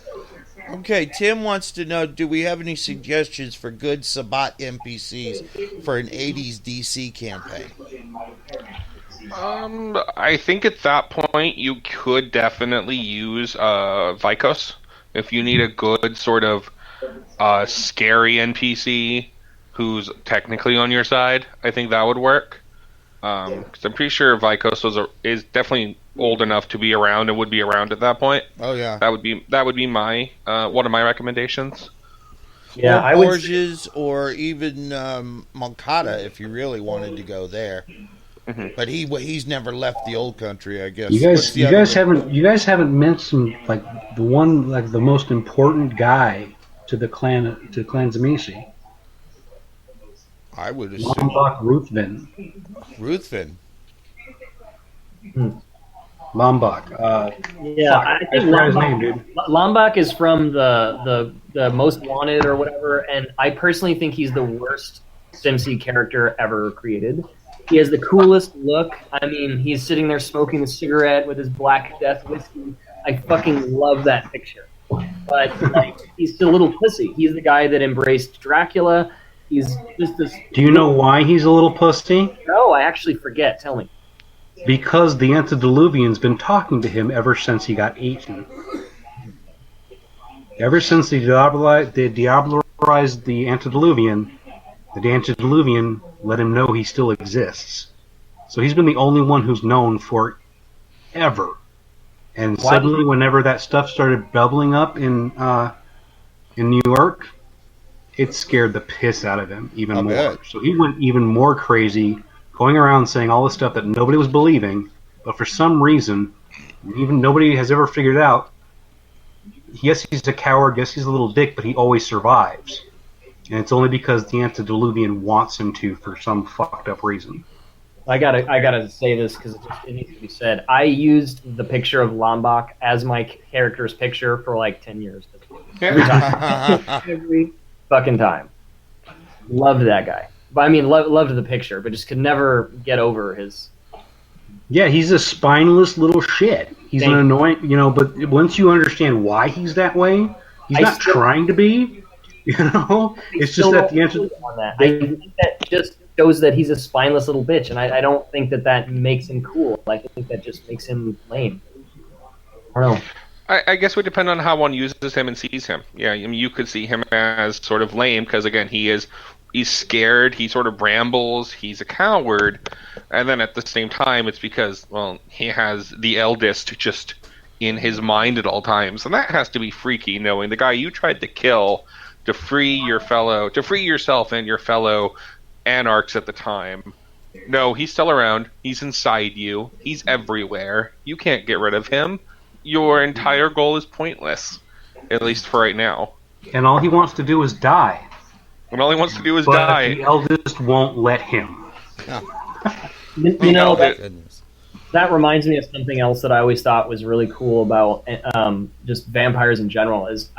Okay, Tim wants to know, do we have any suggestions for good Sabbat NPCs for an 80s DC campaign? I think at that point you could definitely use Vikos if you need a good sort of scary NPC who's technically on your side. I think that would work. Because I'm pretty sure Vikos is definitely old enough to be around and would be around at that point. Oh yeah, that would be my one of my recommendations. Yeah, or Borges or even Moncada if you really wanted to go there. Mm-hmm. But he's never left the old country, I guess. You guys haven't mentioned like the most important guy to the clan Zamisi. I would assume Lombok Ruthven. Lombok. I think Lombok is from the Most Wanted or whatever, and I personally think he's the worst Simsy character ever created. He has the coolest look. I mean, he's sitting there smoking a cigarette with his Black Death whiskey. I fucking love that picture. But he's still a little pussy. He's the guy that embraced Dracula. He's just this. Do you know why he's a little pussy? No, I actually forget. Tell me. Because the Antediluvian's been talking to him ever since he got eaten. Ever since they diablerized the Antediluvian let him know he still exists. So he's been the only one who's known for ever. And suddenly, whenever that stuff started bubbling up in New York, it scared the piss out of him even more. Bet. So he went even more crazy, going around saying all this stuff that nobody was believing, but for some reason, even nobody has ever figured out. Yes, he's a coward. Yes, he's a little dick, but he always survives. And it's only because the Antediluvian wants him to for some fucked up reason. I gotta say this because it needs to be said. I used the picture of Lombok as my character's picture for like 10 years. Every time. Every fucking time. Loved that guy. But I mean, loved the picture, but just could never get over his... Yeah, he's a spineless little shit. He's an annoying, but once you understand why he's that way, he's not trying to be, It's just that the answer... I think that just shows that he's a spineless little bitch, and I don't think that makes him cool. I think that just makes him lame. I don't know. I guess it would depend on how one uses him and sees him. Yeah, I mean, you could see him as sort of lame because, again, he's scared, he sort of rambles, he's a coward, and then at the same time, it's because, well, he has the eldest just in his mind at all times, and that has to be freaky, knowing the guy you tried to kill to free yourself and your fellow anarchs at the time. No, he's still around, he's inside you, he's everywhere, you can't get rid of him. Your entire goal is pointless, at least for right now. And all he wants to do is die. And all he wants to do is but die. The eldest won't let him. You know, that reminds me of something else that I always thought was really cool about just vampires in general. Is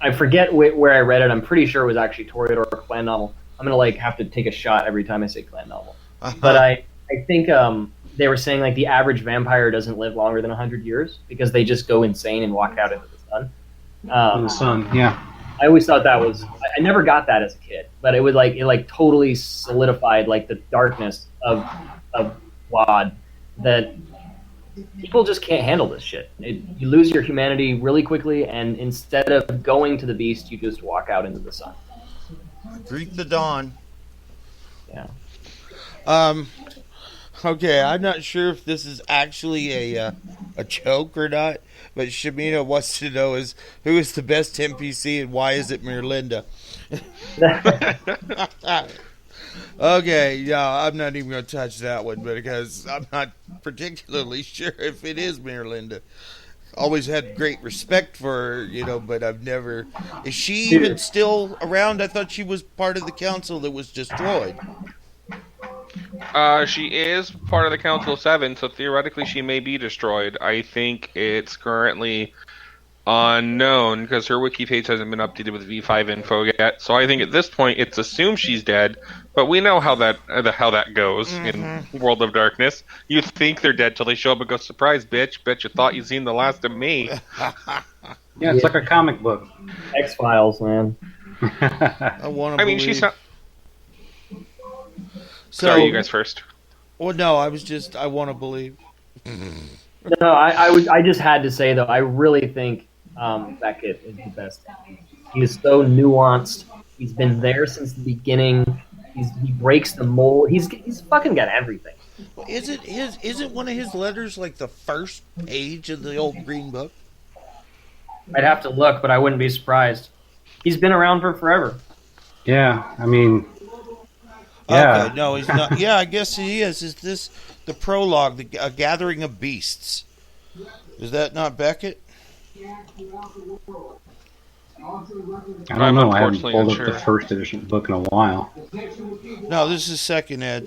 I forget where I read it. I'm pretty sure it was actually Torrid or a clan novel. I'm gonna have to take a shot every time I say clan novel. But I think they were saying the average vampire doesn't live longer than 100 years because they just go insane and walk out into the sun. In the sun, yeah. I always thought that was. I never got that as a kid, but it would it totally solidified the darkness of WoD, that people just can't handle this shit. You lose your humanity really quickly, and instead of going to the beast, you just walk out into the sun. Greet the dawn. Yeah. Okay, I'm not sure if this is actually a joke or not, but Shamina wants to know who is the best NPC and why is it Mirlinda? Okay, yeah, I'm not even going to touch that one because I'm not particularly sure if it is Mirlinda. Always had great respect for her, but I've never... Is she even still around? I thought she was part of the council that was destroyed. She is part of the Council of Seven, so theoretically she may be destroyed. I think it's currently unknown because her wiki page hasn't been updated with V5 info yet. So I think at this point it's assumed she's dead, but we know how that goes in World of Darkness. You think they're dead till they show up and go, "Surprise, bitch! Bet you thought you'd seen the last of me." Yeah, it's like a comic book. X-Files, man. I mean, she's not. So, sorry, you guys first. Well, no, I want to believe. No, I just had to say, though, I really think Beckett is the best. He is so nuanced. He's been there since the beginning. He breaks the mold. He's fucking got everything. Isn't one of his letters the first page of the old Green Book? I'd have to look, but I wouldn't be surprised. He's been around for forever. Yeah, I mean... Yeah. Okay, no, he's not. Yeah, I guess he is. Is this the prologue, A Gathering of Beasts? Is that not Beckett? I don't know. I haven't pulled up the first edition book in a while. No, this is second ed.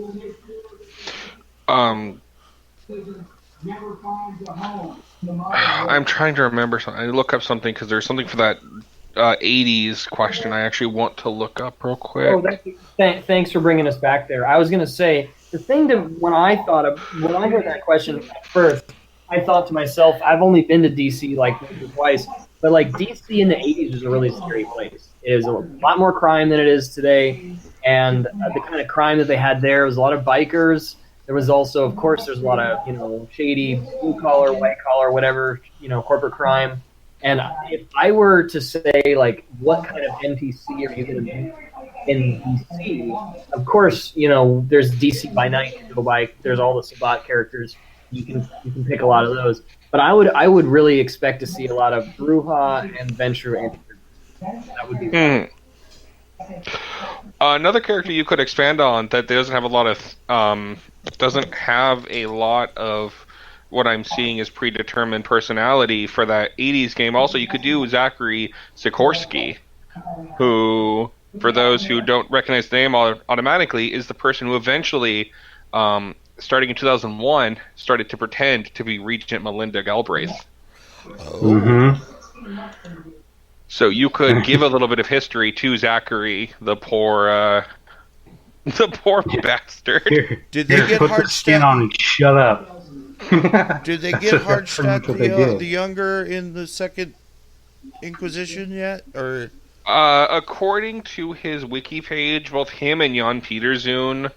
I'm trying to remember something. I look up something because there's something for that 80s question I actually want to look up real quick. Oh, thanks for bringing us back there. I was going to say, the thing that when I heard that question at first, I thought to myself, I've only been to DC once or twice, but DC in the 80s was a really scary place. It was a lot more crime than it is today, and the kind of crime that they had there was a lot of bikers. There was also, of course, there's a lot of shady blue collar, white collar, whatever, corporate crime. And if I were to say, what kind of NPC are you going to be in DC? Of course, there's DC by Night to go by. There's all the Sabat characters. You can pick a lot of those. But I would really expect to see a lot of Bruja and Venture and that would be another character you could expand on that doesn't have a lot of what I'm seeing is predetermined personality for that 80s game. Also, you could do Zachary Sikorsky, who, for those who don't recognize the name automatically, is the person who eventually, starting in 2001, started to pretend to be Regent Melinda Galbraith. Mm-hmm. So you could give a little bit of history to Zachary, the poor bastard. Did they get put the skin on and shut up? Did they get Hardstack the younger in the Second Inquisition yet? Or According to his wiki page, both him and Jan Peterzoon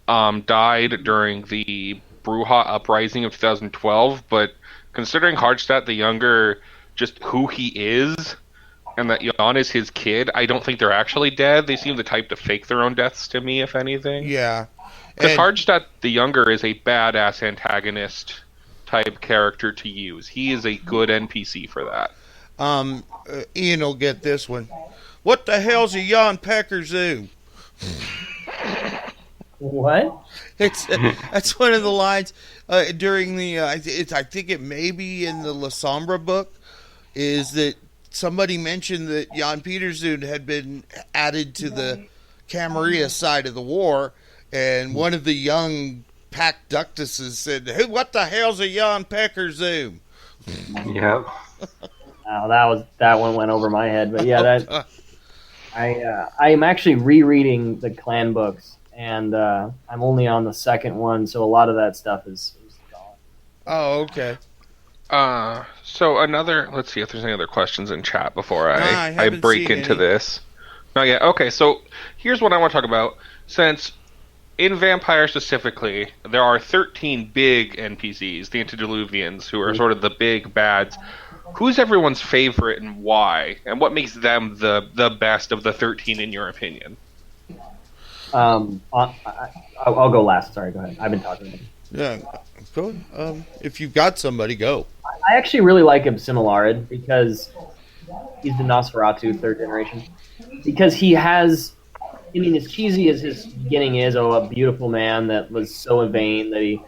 died during the Bruja uprising of 2012. But considering Hardstadt the Younger, just who he is, and that Jan is his kid, I don't think they're actually dead. They seem the type to fake their own deaths to me, if anything. Yeah. Because Hardstadt the Younger is a badass antagonist type character to use. He is a good NPC for that. Ian will get this one. What the hell's a Jan Pecker Zoo? What? That's one of the lines during the. I think it may be in the La Sombra book. Is that somebody mentioned that Jan Peterzoon had been added to the Camarilla side of the war, and one of the young Pack Ductuses said, "What the hell's a Jan Pecker Zoo?" Yeah. Oh, that one went over my head, but yeah, that I am actually rereading the clan books, and I'm only on the second one, so a lot of that stuff is gone. Oh, okay. So let's see if there's any other questions in chat before I haven't break seen into any. this. Not yet. Okay, so here's what I want to talk about. Since in Vampire specifically, there are 13 big NPCs, the Antediluvians, who are sort of the big bads. Who's everyone's favorite and why? And what makes them the best of the 13 in your opinion? I'll go last. Sorry, go ahead. I've been talking. Yeah, go. If you've got somebody, go. I actually really like Absimilarid because he's the Nosferatu third generation. Because he has, I mean, as cheesy as his beginning is, a beautiful man that was so vain that he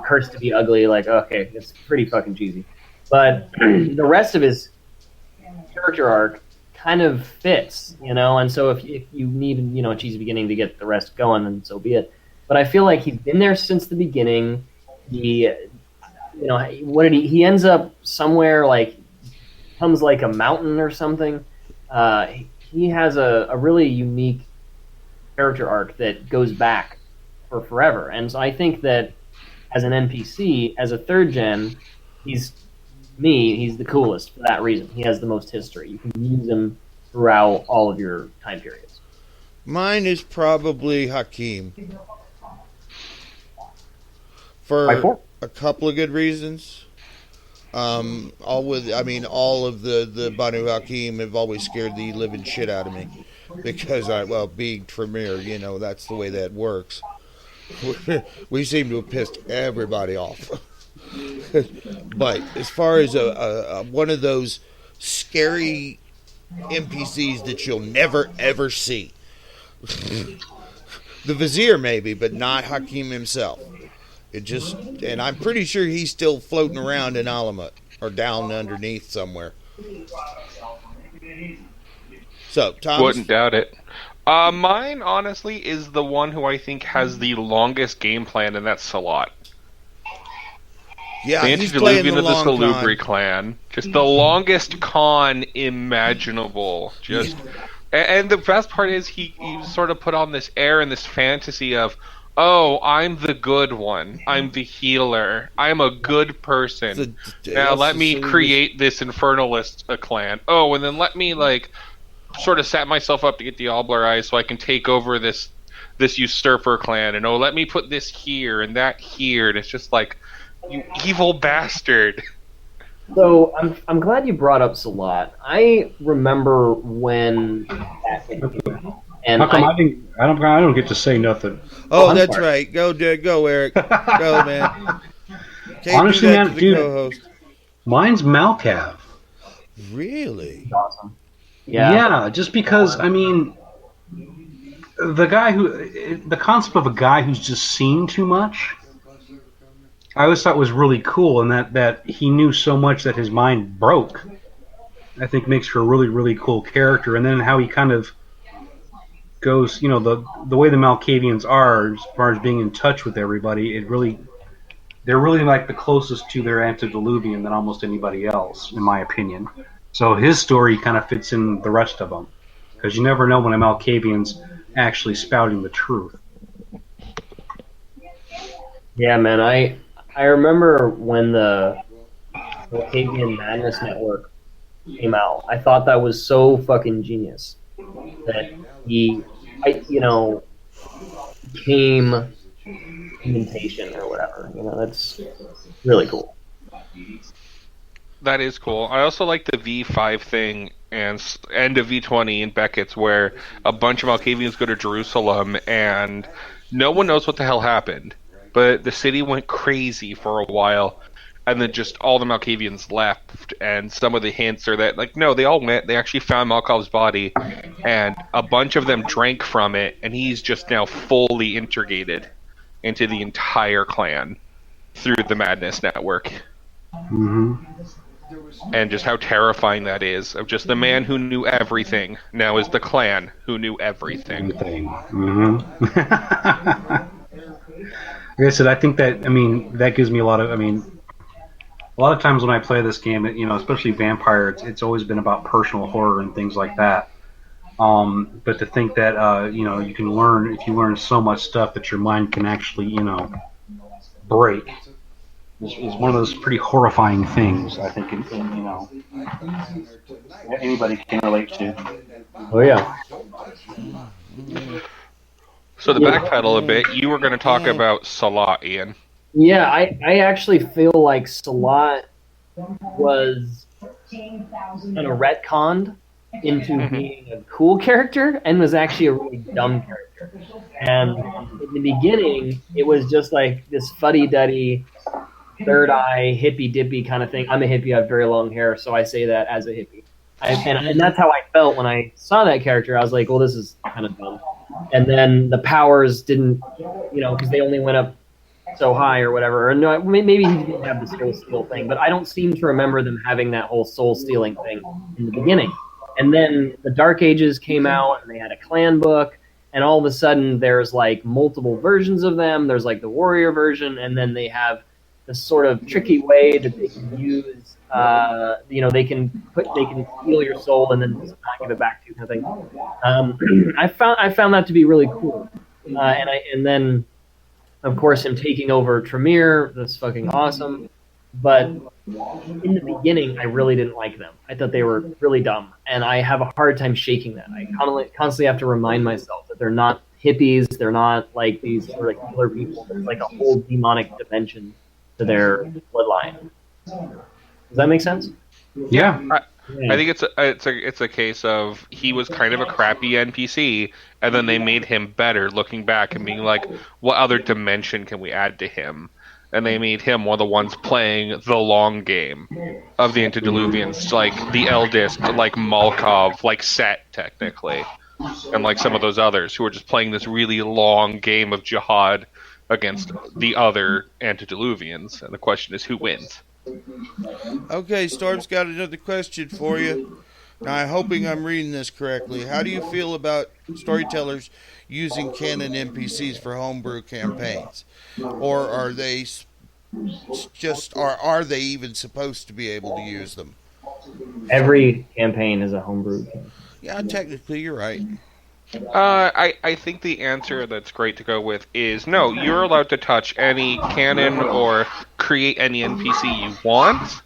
cursed to be ugly. Like, okay, it's pretty fucking cheesy. But the rest of his character arc kind of fits, and so if you need, a cheesy beginning to get the rest going, then so be it. But I feel like he's been there since the beginning. He ends up somewhere like, comes like a mountain or something. He has a really unique character arc that goes back for forever. And so I think that as an NPC, as a third gen, he's the coolest for that reason. He has the most history. You can use him throughout all of your time periods. Mine is probably Hakim. For a couple of good reasons. All of the Banu Hakim have always scared the living shit out of me. Because being Tremere, that's the way that works. We seem to have pissed everybody off. But as far as one of those scary NPCs that you'll never ever see, the Vizier maybe, but not Hakim himself. And I'm pretty sure he's still floating around in Alamut or down underneath somewhere. So, Thomas? Wouldn't doubt it. Mine, honestly, is the one who I think has the longest game plan, and that's Salat. Yeah, the he's playing the Antediluvian of the long Salubri clan. Just the longest con imaginable. And the best part is he sort of put on this air and this fantasy of, oh, I'm the good one. I'm the healer. I'm a good person. Now let me create this Infernalist clan. Oh, and then let me sort of set myself up to get the Obler Eyes so I can take over this usurper clan. And let me put this here and that here. And it's just like, you evil bastard. So I'm glad you brought up Salat. I remember when that came out, and how come I don't get to say nothing? Oh, that's right. Go, Eric. Go, man. Can't honestly, do that man, to the dude, co-host. Mine's Malcav. Really? Awesome. Yeah, just because the concept of a guy who's just seen too much, I always thought was really cool, and that he knew so much that his mind broke, I think makes for a really, really cool character. And then how he kind of goes, the way the Malkavians are, as far as being in touch with everybody, they're really like the closest to their antediluvian than almost anybody else, in my opinion. So his story kind of fits in the rest of them, because you never know when a Malkavian's actually spouting the truth. Yeah, man, I remember when the Malkavian Madness Network came out. I thought that was so fucking genius that became indentation or whatever. That's really cool. That is cool. I also like the V5 thing and end of V20 in Beckett's, where a bunch of Malkavians go to Jerusalem and no one knows what the hell happened, but the city went crazy for a while, and then just all the Malkavians left. And some of the hints are that, like, no, they all went. They actually found Malkov's body, and a bunch of them drank from it, and he's just now fully integrated into the entire clan through the Madness Network. Mm-hmm. And just how terrifying that is, of just the man who knew everything now is the clan who knew everything. Mm-hmm. Like I said, I think that gives me a lot of times when I play this game, especially Vampire, it's always been about personal horror and things like that. But to think that you can learn, if you learn so much stuff, that your mind can actually break. Is one of those pretty horrifying things, I think, anybody can relate to. Oh yeah. So to backpedal a bit, you were going to talk about Salat, Ian. Yeah, I actually feel like Salat was kind of retconned into being a cool character and was actually a really dumb character. And in the beginning, it was just like this fuddy-duddy, third eye, hippy-dippy kind of thing. I'm a hippie, I have very long hair, so I say that as a hippie. And that's how I felt when I saw that character. I was like, well, this is kind of dumb. And then the powers didn't, because they only went up so high or whatever. Or no, maybe he didn't have the soul steal thing, but I don't seem to remember them having that whole soul stealing thing in the beginning. And then the Dark Ages came out, and they had a clan book, and all of a sudden there's like multiple versions of them. There's like the warrior version, and then they have this sort of tricky way that they can use. They can steal your soul and then just not give it back to you, kind of thing. I found that to be really cool, and then of course him taking over Tremere. That's fucking awesome. But in the beginning, I really didn't like them. I thought they were really dumb, and I have a hard time shaking that. I constantly have to remind myself that they're not hippies. They're not like these sort of killer people. There's like a whole demonic dimension to their bloodline. Does that make sense? Yeah. I think it's a case of he was kind of a crappy NPC, and then they made him better, looking back and being like, what other dimension can we add to him? And they made him one of the ones playing the long game of the Antediluvians, like the eldest, like Malkov, like Set, technically, and like some of those others who were just playing this really long game of jihad against the other Antediluvians. And the question is, who wins? Okay, Storm's got another question for you. Now, I'm hoping I'm reading this correctly. How do you feel about storytellers using canon NPCs for homebrew campaigns? Or are they are they even supposed to be able to use them? Every campaign is a homebrew campaign. Yeah, technically, you're right. I think the answer that's great to go with is no, you're allowed to touch any canon or create any NPC you want.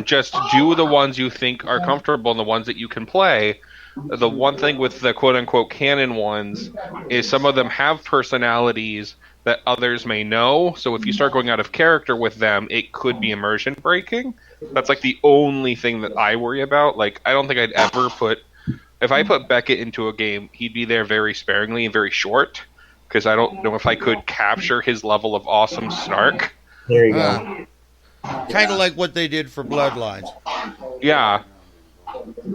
Just do the ones you think are comfortable and the ones that you can play. The one thing with the quote-unquote canon ones is some of them have personalities that others may know, so if you start going out of character with them, it could be immersion breaking. That's like the only thing that I worry about. Like, I don't think I'd ever if I put Beckett into a game, he'd be there very sparingly and very short, because I don't know if I could capture his level of awesome snark. There you go. Kind of like what they did for Bloodlines. Yeah.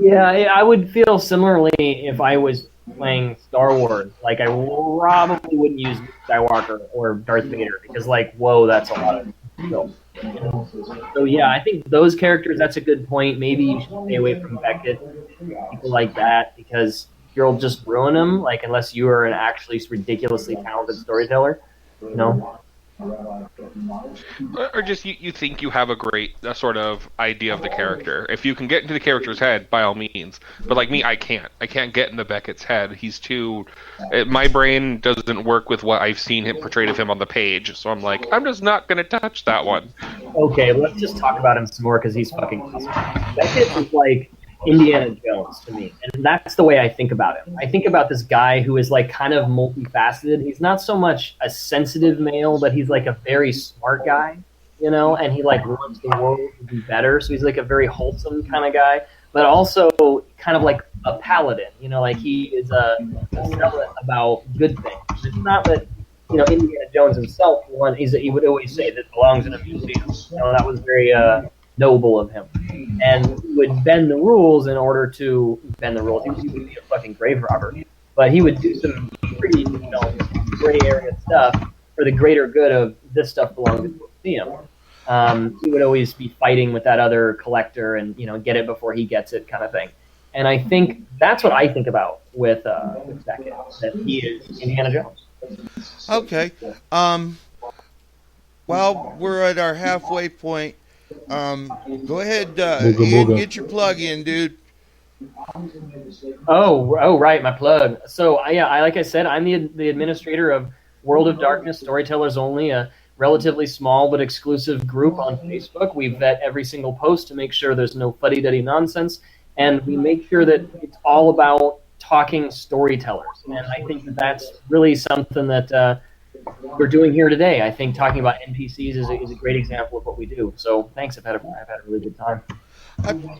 Yeah, I would feel similarly if I was playing Star Wars. Like, I probably wouldn't use Skywalker or Darth Vader, because, like, whoa, that's a lot of skill. So, yeah, I think those characters, that's a good point. Maybe you should stay away from Beckett, people like that, because you'll just ruin them, like, unless you are an actually ridiculously talented storyteller, you know? Or just you think you have a great sort of idea of the character. If you can get into the character's head, by all means. But like me, I can't. I can't get into Beckett's head. He's too. My brain doesn't work with what I've seen him portrayed of him on the page. So I'm like, I'm just not going to touch that one. Okay, let's just talk about him some more because he's fucking awesome. Beckett is like Indiana Jones to me, and that's the way I think about him. I think about this guy who is like kind of multifaceted. He's not so much a sensitive male, but he's like a very smart guy, you know, and he like wants the world to be better. So he's like a very wholesome kind of guy, but also kind of like a paladin, you know, like he is a zealot about good things. It's not that, you know, Indiana Jones himself, he would always say that belongs in a museum. You know, that was very noble of him. And he would bend the rules in order to bend the rules. He would be a fucking grave robber. But he would do some pretty, you know, gray area stuff for the greater good of this stuff belongs in the museum. He would always be fighting with that other collector and, you know, get it before he gets it kind of thing. And I think that's what I think about with Beckett, that he is Indiana Jones. Okay. Well, we're at our halfway point. Go ahead, Ian, get your plug in, dude. Oh, right, my plug. So, like I said, I'm the administrator of World of Darkness Storytellers Only, a relatively small but exclusive group on Facebook. We vet every single post to make sure there's no fuddy-duddy nonsense, and we make sure that it's all about talking storytellers. And I think that that's really something that we're doing here today. I think talking about NPCs is a great example of what we do. So thanks. I've had a really good time.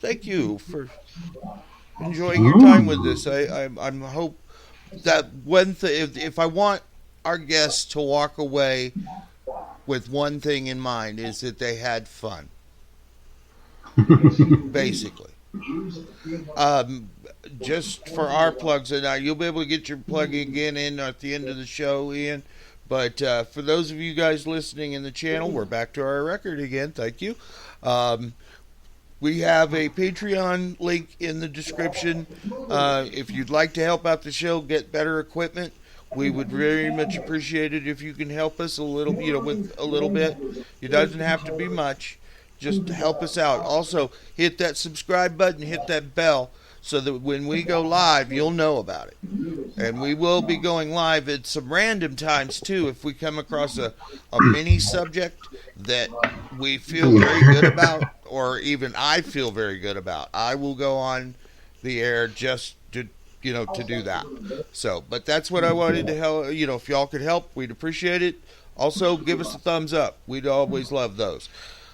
Thank you for enjoying your time with this. I hope that if I want our guests to walk away with one thing in mind, is that they had fun. Basically. Just for our plugs, and you'll be able to get your plug again in at the end of the show, Ian. But for those of you guys listening in the channel, we're back to our record again. Thank you. We have a Patreon link in the description. If you'd like to help out the show, get better equipment, we would very much appreciate it if you can help us a little, with a little bit. It doesn't have to be much. Just help us out. Also, hit that subscribe button, hit that bell, so that when we go live, you'll know about it. And we will be going live at some random times, too, if we come across a mini subject that we feel very good about, or even I feel very good about. I will go on the air just to do that. So, but that's what I wanted to help. If y'all could help, we'd appreciate it. Also, give us a thumbs up. We'd always love those.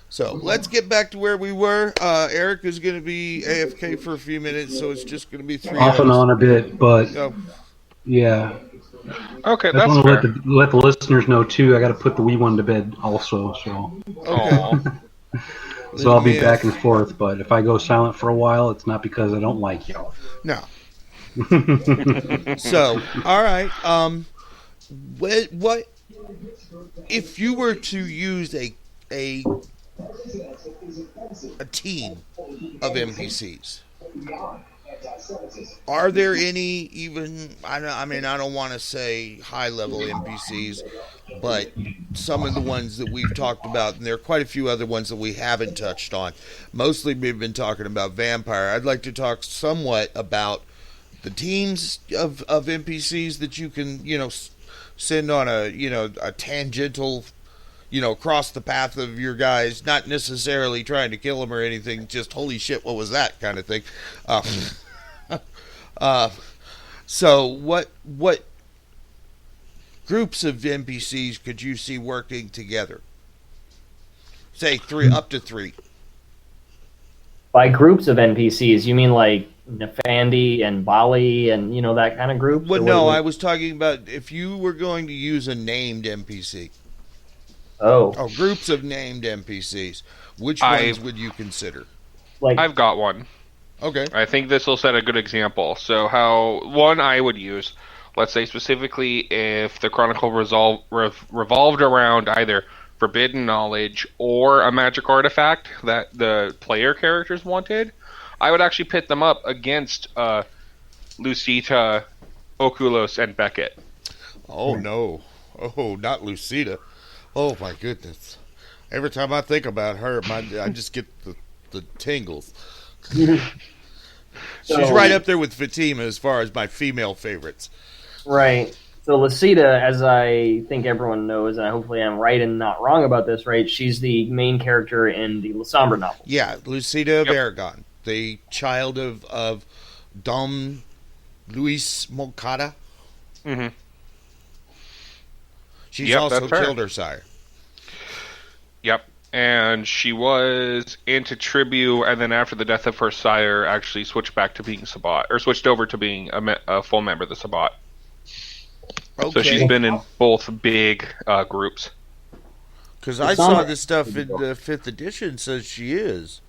So let's get back to where we were. Eric is going to be AFK for a few minutes, so it's just going to be 3 off and on a bit, but yeah. Okay, that's fair. Let the listeners know too. I got to put the wee one to bed also. So okay. So I'll be back and forth. But if I go silent for a while, it's not because I don't like y'all. No. So all right. What if you were to use a team of NPCs? Are there any even? I don't want to say high-level NPCs, but some of the ones that we've talked about, and there are quite a few other ones that we haven't touched on. Mostly, we've been talking about vampire. I'd like to talk somewhat about the teams of NPCs that you can, send on a tangential, cross the path of your guys, not necessarily trying to kill them or anything, just holy shit, what was that kind of thing. So what groups of NPCs could you see working together? Say up to 3. By groups of NPCs, you mean like Nefandi and Bali and that kind of group? Well, no, I was talking about if you were going to use a named NPC. Oh, groups of named NPCs. Which ones would you consider? I've got one. Okay. I think this will set a good example. So one I would use, let's say specifically if the Chronicle revolved around either forbidden knowledge or a magic artifact that the player characters wanted, I would actually pit them up against Lucita, Oculos, and Beckett. Oh, no. Oh, not Lucita. Oh my goodness! Every time I think about her, I just get the tingles. She's So, right up there with Fatima as far as my female favorites. right. So Lucida, as I think everyone knows, and hopefully I'm right and not wrong about this, right? She's the main character in the Lasombra novels. Yeah, Lucida of Yep. Aragon, the child of Dom Luis Moncada. Hmm. She's Yep, also that's her. killed her sire. Yep. And she was into Tribu, and then after the death of her sire, actually switched back to being Sabbat, or switched over to being a full member of the Sabbat. Okay. So she's been in both big groups. Because I saw this stuff in the 5th edition says she is.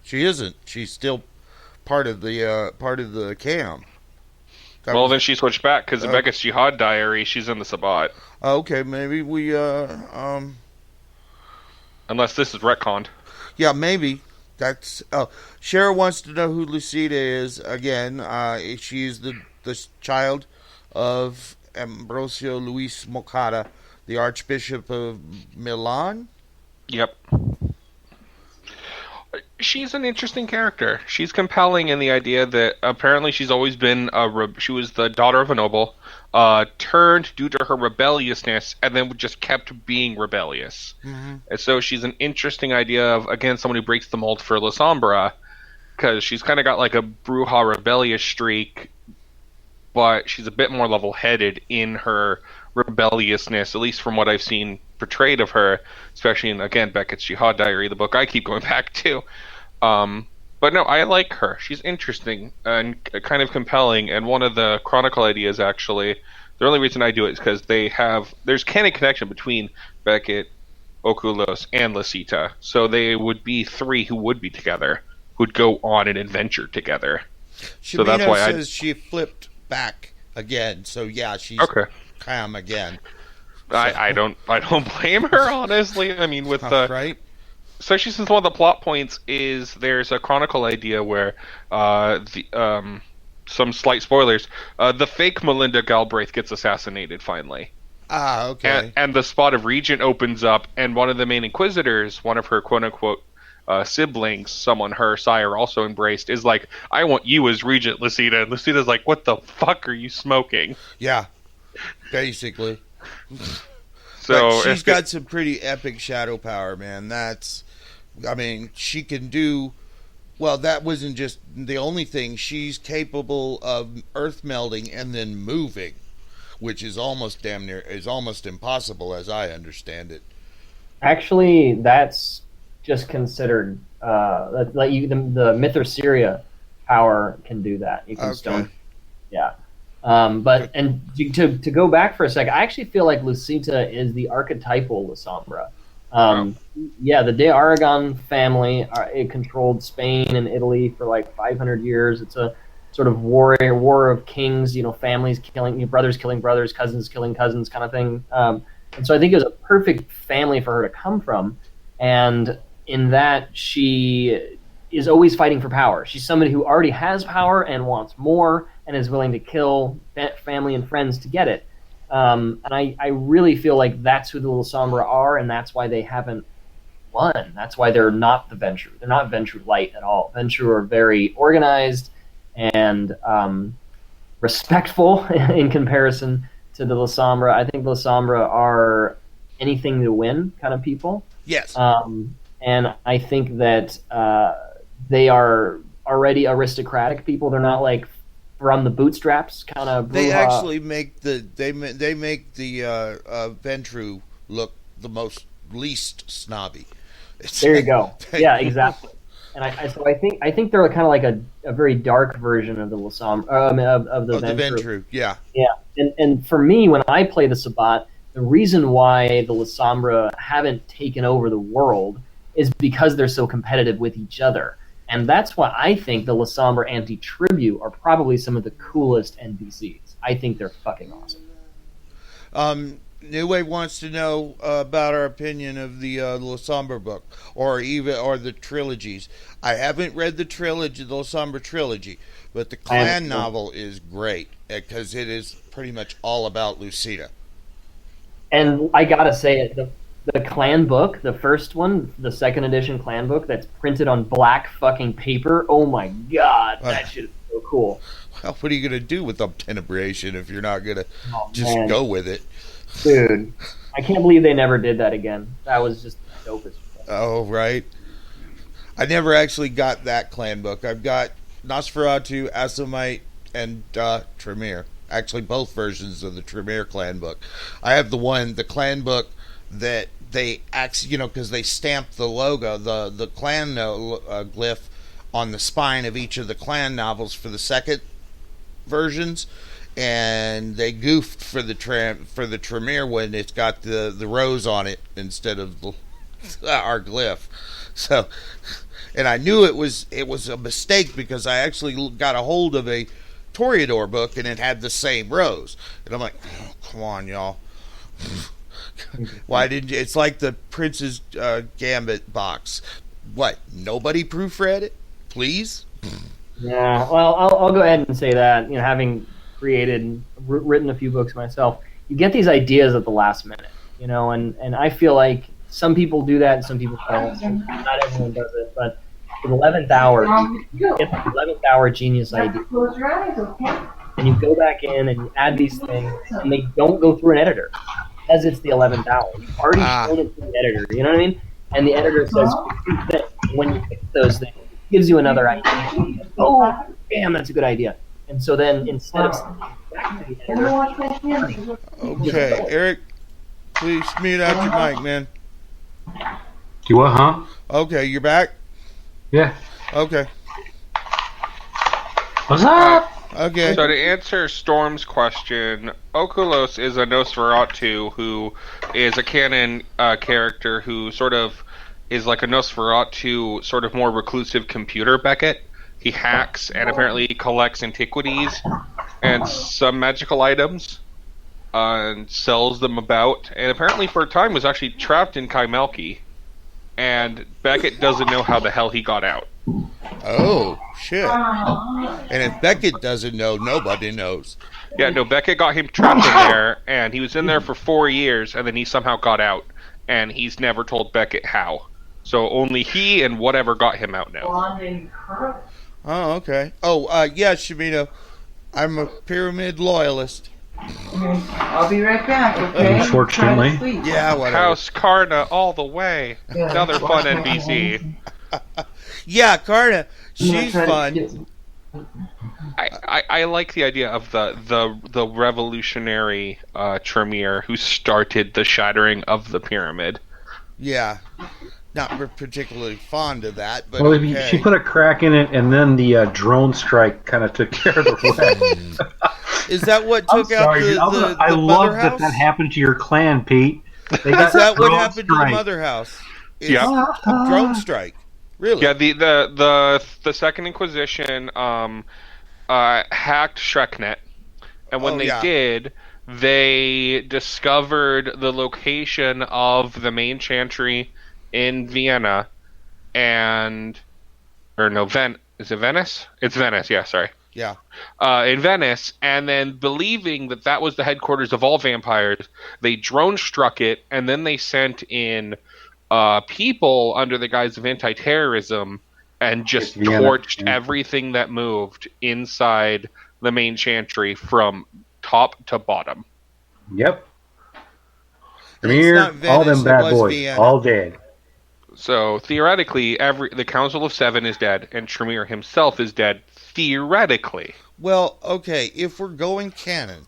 She isn't. She's still part of the cam. Then she switched back because in Beckett's Jihad Diary, she's in the Sabbat. Okay, maybe we Unless this is retconned. yeah, maybe. That's Shara wants to know who Lucida is again. She's the child of Ambrosio Luis Mocada, the Archbishop of Milan. Yep. She's an interesting character. She's compelling in the idea that apparently she's always been she was the daughter of a noble, turned due to her rebelliousness, and then just kept being rebellious. Mm-hmm. And so she's an interesting idea of, again, someone who breaks the mold for Lasombra, because she's kind of got like a Bruja rebellious streak, but she's a bit more level-headed in her rebelliousness, at least from what I've seen portrayed of her, especially in, again, Beckett's Jihad Diary, the book I keep going back to. But no, I like her. She's interesting and kind of compelling, and one of the Chronicle ideas, actually, the only reason I do it is because there's canon connection between Beckett, Oculos, and Lasita, so they would be three who would be together, who'd go on an adventure together. Shimino that's why says she flipped back again, so yeah, she's Okay. Cam again. I don't blame her, honestly. I mean, with the Right? especially since one of the plot points is there's a Chronicle idea where some slight spoilers, the fake Melinda Galbraith gets assassinated finally. Ah, okay. And the spot of Regent opens up, and one of the main Inquisitors, one of her quote-unquote siblings, someone her sire also embraced, is like, I want you as Regent, Lucida. And Lucida's like, what the fuck are you smoking? Yeah, basically. So but she's got some pretty epic shadow power, man. She can do. Well, that wasn't just the only thing. She's capable of earth melding and then moving, which is almost impossible, as I understand it. Actually, that's just considered the Mythosyria power can do that. You can Okay. stone. Yeah. But to go back for a second, I actually feel like Lucita is the archetypal Lasombra. Yeah, the De Aragon family it controlled Spain and Italy for like 500 years. It's a sort of war of kings, families killing, brothers killing brothers, cousins killing cousins, kind of thing. And so I think it was a perfect family for her to come from. And in that, she is always fighting for power. She's somebody who already has power and wants more and is willing to kill family and friends to get it. And I really feel like that's who the Lasombra are, and that's why they haven't won. That's why they're not the Ventrue. They're not Ventrue light at all. Ventrue are very organized and respectful in comparison to the Lasombra. I think the Lasombra are anything to win kind of people. Yes. And I think that they are already aristocratic people. They're not like from the bootstraps kind of. They actually make the Ventrue look the least snobby. There you go. Yeah, exactly. And I think they're kind of like a very dark version of the Lasombra of the Ventrue. Yeah. Yeah, and for me, when I play the Sabbat, the reason why the Lasombra haven't taken over the world is because they're so competitive with each other. And that's why I think the Lasombra anti-Tribu are probably some of the coolest NPCs. I think they're fucking awesome. New Wave wants to know about our opinion of the Lasombra book, or the trilogies. I haven't read the Lasombra trilogy, but the Clan novel is great because it is pretty much all about Lucida. And I gotta say it, the clan book, the first one, the second edition clan book that's printed on black fucking paper. Oh my god, that shit is so cool. Well, what are you gonna do with obtenebration if you're not gonna just man. go with it? Dude, I can't believe they never did that again. That was just dope as fuck. Oh, right. I never actually got that clan book. I've got Nosferatu, Asomite, and Tremere. Actually, both versions of the Tremere clan book. I have the clan book that they because they stamped the logo, the clan glyph on the spine of each of the clan novels for the second versions, and they goofed for the Tremere one. It's got the rose on it instead of our glyph. So, and I knew it was a mistake because I actually got a hold of a Toreador book and it had the same rose, and I'm like, oh, come on, y'all. Why didn't you? It's like the Prince's Gambit box. What? Nobody proofread it? Please? Yeah, well, I'll go ahead and say that, having written a few books myself, you get these ideas at the last minute, and I feel like some people do that and some people don't. Not everyone does it, but for the 11th hour, you get the 11th hour genius idea, and you go back in and you add these things, and they don't go through an editor, because it's the 11th hour. You've already shown it to the editor, you know what I mean? And the editor says, when you fix those things, it gives you another idea. Oh, damn, that's a good idea. And so then, instead of sending it back to the editor... Okay, Eric, please mute out your mic, man. You what, huh? Okay, you're back? Yeah. Okay. What's up? Okay. So to answer Storm's question, Oculos is a Nosferatu who is a canon character who sort of is like a Nosferatu, sort of more reclusive computer Beckett. He hacks and apparently collects antiquities and some magical items and sells them about. And apparently for a time was actually trapped in Kaimelki. And Beckett doesn't know how the hell he got out. Oh, shit. And if Beckett doesn't know, nobody knows. Yeah, no, Beckett got him trapped in there, and he was in there for 4 years, and then he somehow got out. And he's never told Beckett how. So only he and whatever got him out know. Oh, okay. Oh, yeah, Shamino. I'm a pyramid loyalist. I'll be right back, okay? Unfortunately. Yeah, whatever. House Karna all the way. Another fun NPC. Yeah, Karna. She's fun. I like the idea of the revolutionary Tremere who started the shattering of the pyramid. Yeah. Not particularly fond of that, but well, okay. She put a crack in it, and then the drone strike kind of took care of the rest. Is that what took out the I love mother house? that happened to your clan, Pete. They got Is that what happened strike. to the mother house? Yeah. Drone strike. Really? Yeah, the Second Inquisition hacked Shreknet, and when they did, they discovered the location of the main chantry in Vienna, is it Venice? It's Venice, yeah, sorry. Yeah. In Venice, and then believing that was the headquarters of all vampires, they drone struck it, and then they sent in people under the guise of anti-terrorism and just torched everything that moved inside the main chantry from top to bottom. Yep. Tremere, all them bad boys, Vienna. all dead. So theoretically, the Council of Seven is dead, and Tremere himself is dead. Theoretically. Well, okay, if we're going canon,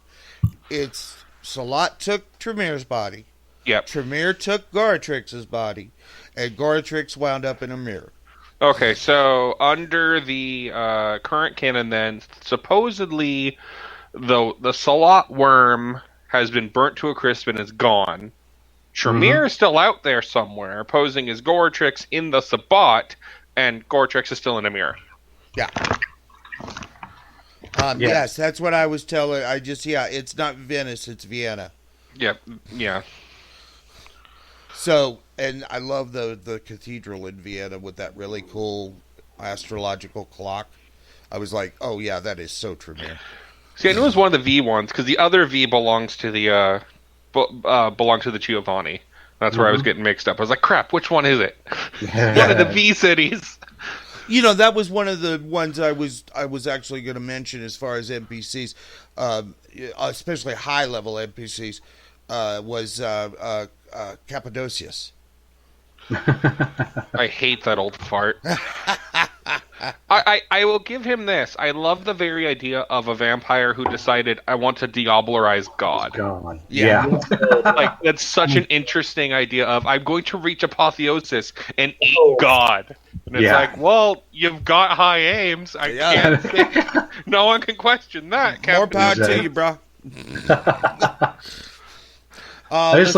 it's Salat took Tremere's body. Yep. Tremere took Goratrix's body, and Goratrix wound up in a mirror. Okay, so under the current canon, then supposedly the Salat worm has been burnt to a crisp and is gone. Tremere is still out there somewhere, posing as Goratrix in the Sabbat, and Goratrix is still in a mirror. Yeah. Yes, that's what I was telling. It's not Venice, it's Vienna. Yep, yeah. So, and I love the cathedral in Vienna with that really cool astrological clock. I was like, oh yeah, that is so Tremere. See, I knew it was one of the V ones, because the other V belongs to the belonged to the Giovanni. That's where I was getting mixed up. I was like, crap, which one is it? Yeah. One of the V cities. That was one of the ones I was actually going to mention as far as NPCs, especially high-level NPCs, was Cappadocius. I hate that old fart. I will give him this. I love the very idea of a vampire who decided, I want to diablerize God. Yeah. Like, that's such an interesting idea of, I'm going to reach apotheosis and eat God. And it's like, well, you've got high aims. I can't say, no one can question that. More power to you, bro. I just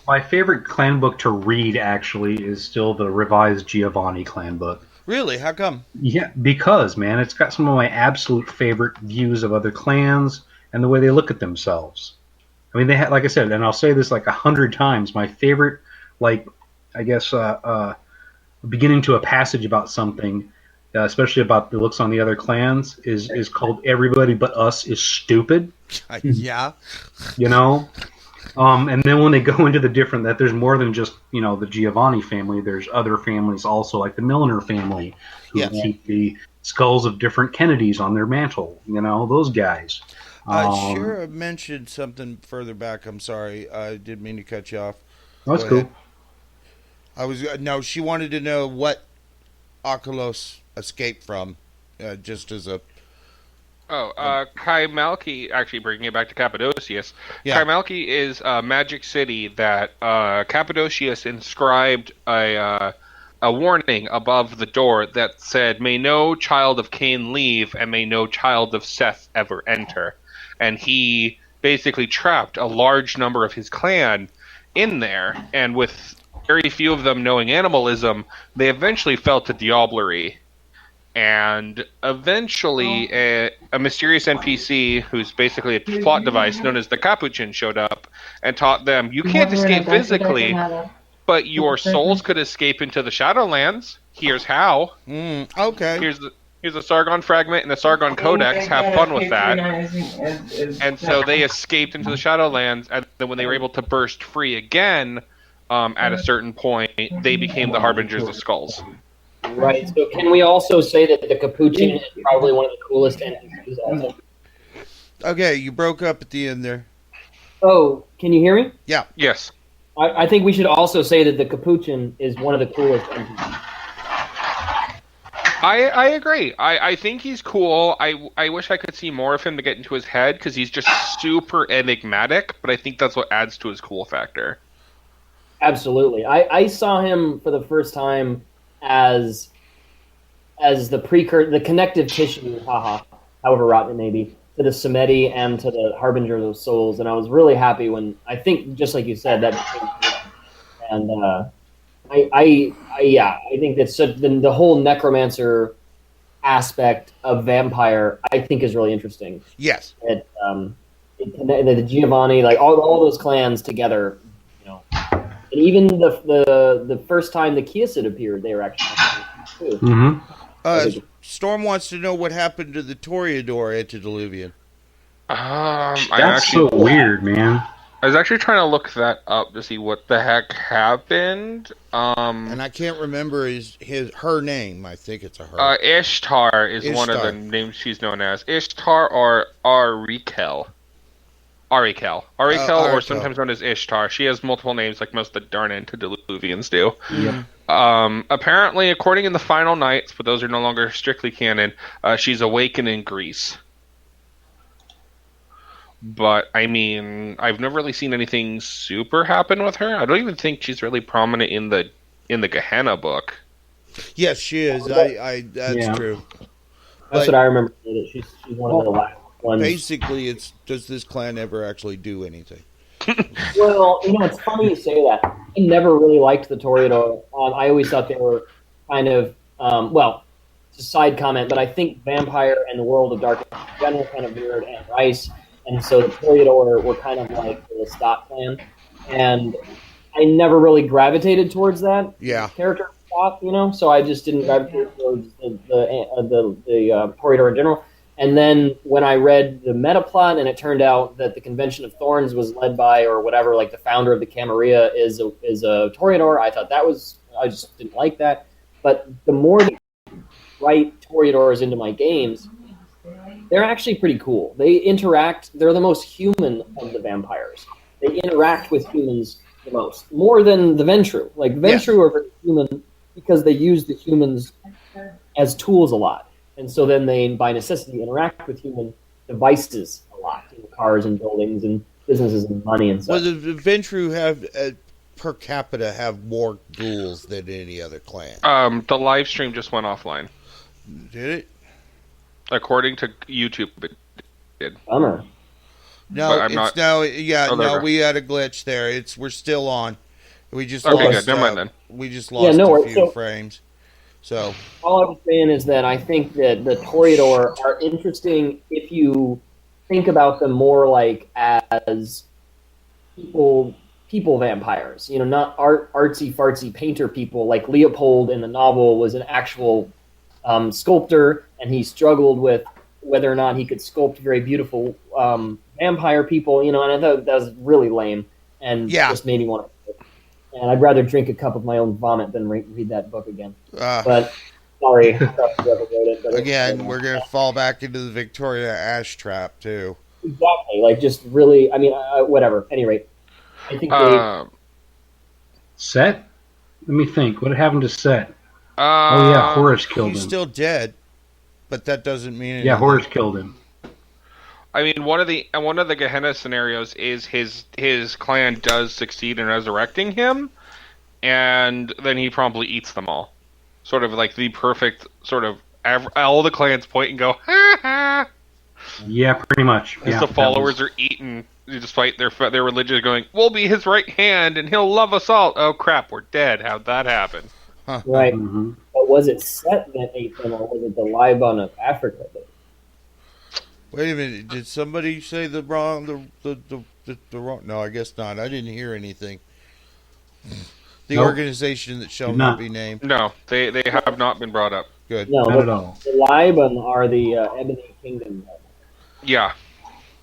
my favorite clan book to read actually is still the revised Giovanni clan book. Really? How come? Yeah, because, man, it's got some of my absolute favorite views of other clans and the way they look at themselves. I mean, they like I said, and I'll say this like 100 times, my favorite, beginning to a passage about something, especially about the looks on the other clans, is called Everybody But Us is Stupid. Yeah. And then when they go into that there's more than just, the Giovanni family, there's other families also, like the Milner family, who keep the skulls of different Kennedys on their mantle, those guys. Shira mentioned something further back. I'm sorry. I didn't mean to cut you off. That's cool. She wanted to know what Oculos escaped from, just as a... Kai Malki, actually bringing it back to Cappadocius. Yeah. Kai Malki is a magic city that Cappadocius inscribed a warning above the door that said, may no child of Cain leave and may no child of Seth ever enter. And he basically trapped a large number of his clan in there, and with very few of them knowing animalism, they eventually fell to diablerie. And eventually, a mysterious NPC, who's basically a plot device known as the Capuchin, showed up and taught them, you can't escape physically, but your souls could escape into the Shadowlands. Here's how. Okay. Here's a Sargon fragment and the Sargon Codex. Have fun with that. And so they escaped into the Shadowlands, and then when they were able to burst free again, at a certain point, they became the Harbingers of Skulls. Right. So can we also say that the Capuchin is probably one of the coolest NPCs also? Okay, you broke up at the end there. Oh, can you hear me? Yeah. Yes. I think we should also say that the Capuchin is one of the coolest NPCs. I agree. I think he's cool. I wish I could see more of him to get into his head, because he's just super enigmatic, but I think that's what adds to his cool factor. Absolutely. I saw him for the first time as the the connective tissue, however rotten it may be, to the Samedi and to the Harbingers of Souls, and I was really happy when, I think, just like you said, that became clear. And I think that the whole necromancer aspect of vampire, I think, is really interesting. Yes. The Giovanni, like all those clans together, and even the first time the Kiasid appeared, they were actually too. Mm-hmm. Storm wants to know what happened to the Toreador antediluvian. That's so weird, man. I was actually trying to look that up to see what the heck happened. And I can't remember her name. I think it's a her. Ishtar is one of the names she's known as. Ishtar or Arikel. Arikel, or sometimes known as Ishtar. She has multiple names, like most of the darn antediluvians do. Yep. Apparently, according in the Final Nights, but those are no longer strictly canon, she's awakened in Greece. But, I mean, I've never really seen anything super happen with her. I don't even think she's really prominent in the Gehenna book. Yes, she is. That's true. That's what I remember. She's one of the last ones. Basically, does this clan ever actually do anything? Well, it's funny you say that. I never really liked the Toreador. I always thought they were kind of, it's a side comment, but I think Vampire and the World of Darkness in general kind of mirrored Anne Rice, and so the Toreador were kind of like the Stott clan, and I never really gravitated towards that character Stott, so I just didn't gravitate towards the Toreador in general. And then when I read the meta plot, and it turned out that the Convention of Thorns was led by, or whatever, like the founder of the Camarilla is a Toreador, I thought I just didn't like that. But the more that I write Toreadors into my games, they're actually pretty cool. They interact, they're the most human of the vampires. They interact with humans the most, more than the Ventru. Like, Ventru are very human because they use the humans as tools a lot. And so then they, by necessity, interact with human devices a lot, cars and buildings and businesses and money and stuff. Well, the Ventru have, per capita, have more ghouls than any other clan. The live stream just went offline. Did it? According to YouTube, it did. Bummer. No, I'm not... we had a glitch there. We're still on. We just okay, lost, good. Never mind then. We just lost a few frames. So all I was saying is that I think that the Toreador are interesting if you think about them more like as people vampires. You know, not artsy fartsy painter people. Like Leopold in the novel was an actual sculptor, and he struggled with whether or not he could sculpt very beautiful vampire people. You know, and I thought that was really lame, and just made me want to. And I'd rather drink a cup of my own vomit than read that book again. But sorry, whoever wrote it. But again, we're gonna fall back into the Victoria Ash trap too. Exactly, like just really. I mean, whatever. At any rate, I think Set. Let me think. What happened to Set? Oh yeah, Horus killed him. He's still dead, but that doesn't mean anything. Yeah, Horus killed him. I mean, one of the Gehenna scenarios is his clan does succeed in resurrecting him, and then he promptly eats them all. Sort of like the perfect sort of all the clans point and go, ha ha. Yeah, pretty much. As the followers are eaten, despite their religion going, we'll be his right hand and he'll love us all. Oh crap, we're dead. How'd that happen? Right. Mm-hmm. But was it Set that ate them, or was it the Liban of Africa that? Wait a minute! Did somebody say the wrong? The wrong? No, I guess not. I didn't hear anything. The organization that shall not be named. No, they have not been brought up. Good. No, not at all. The Liban are the Ebony Kingdom. Yeah.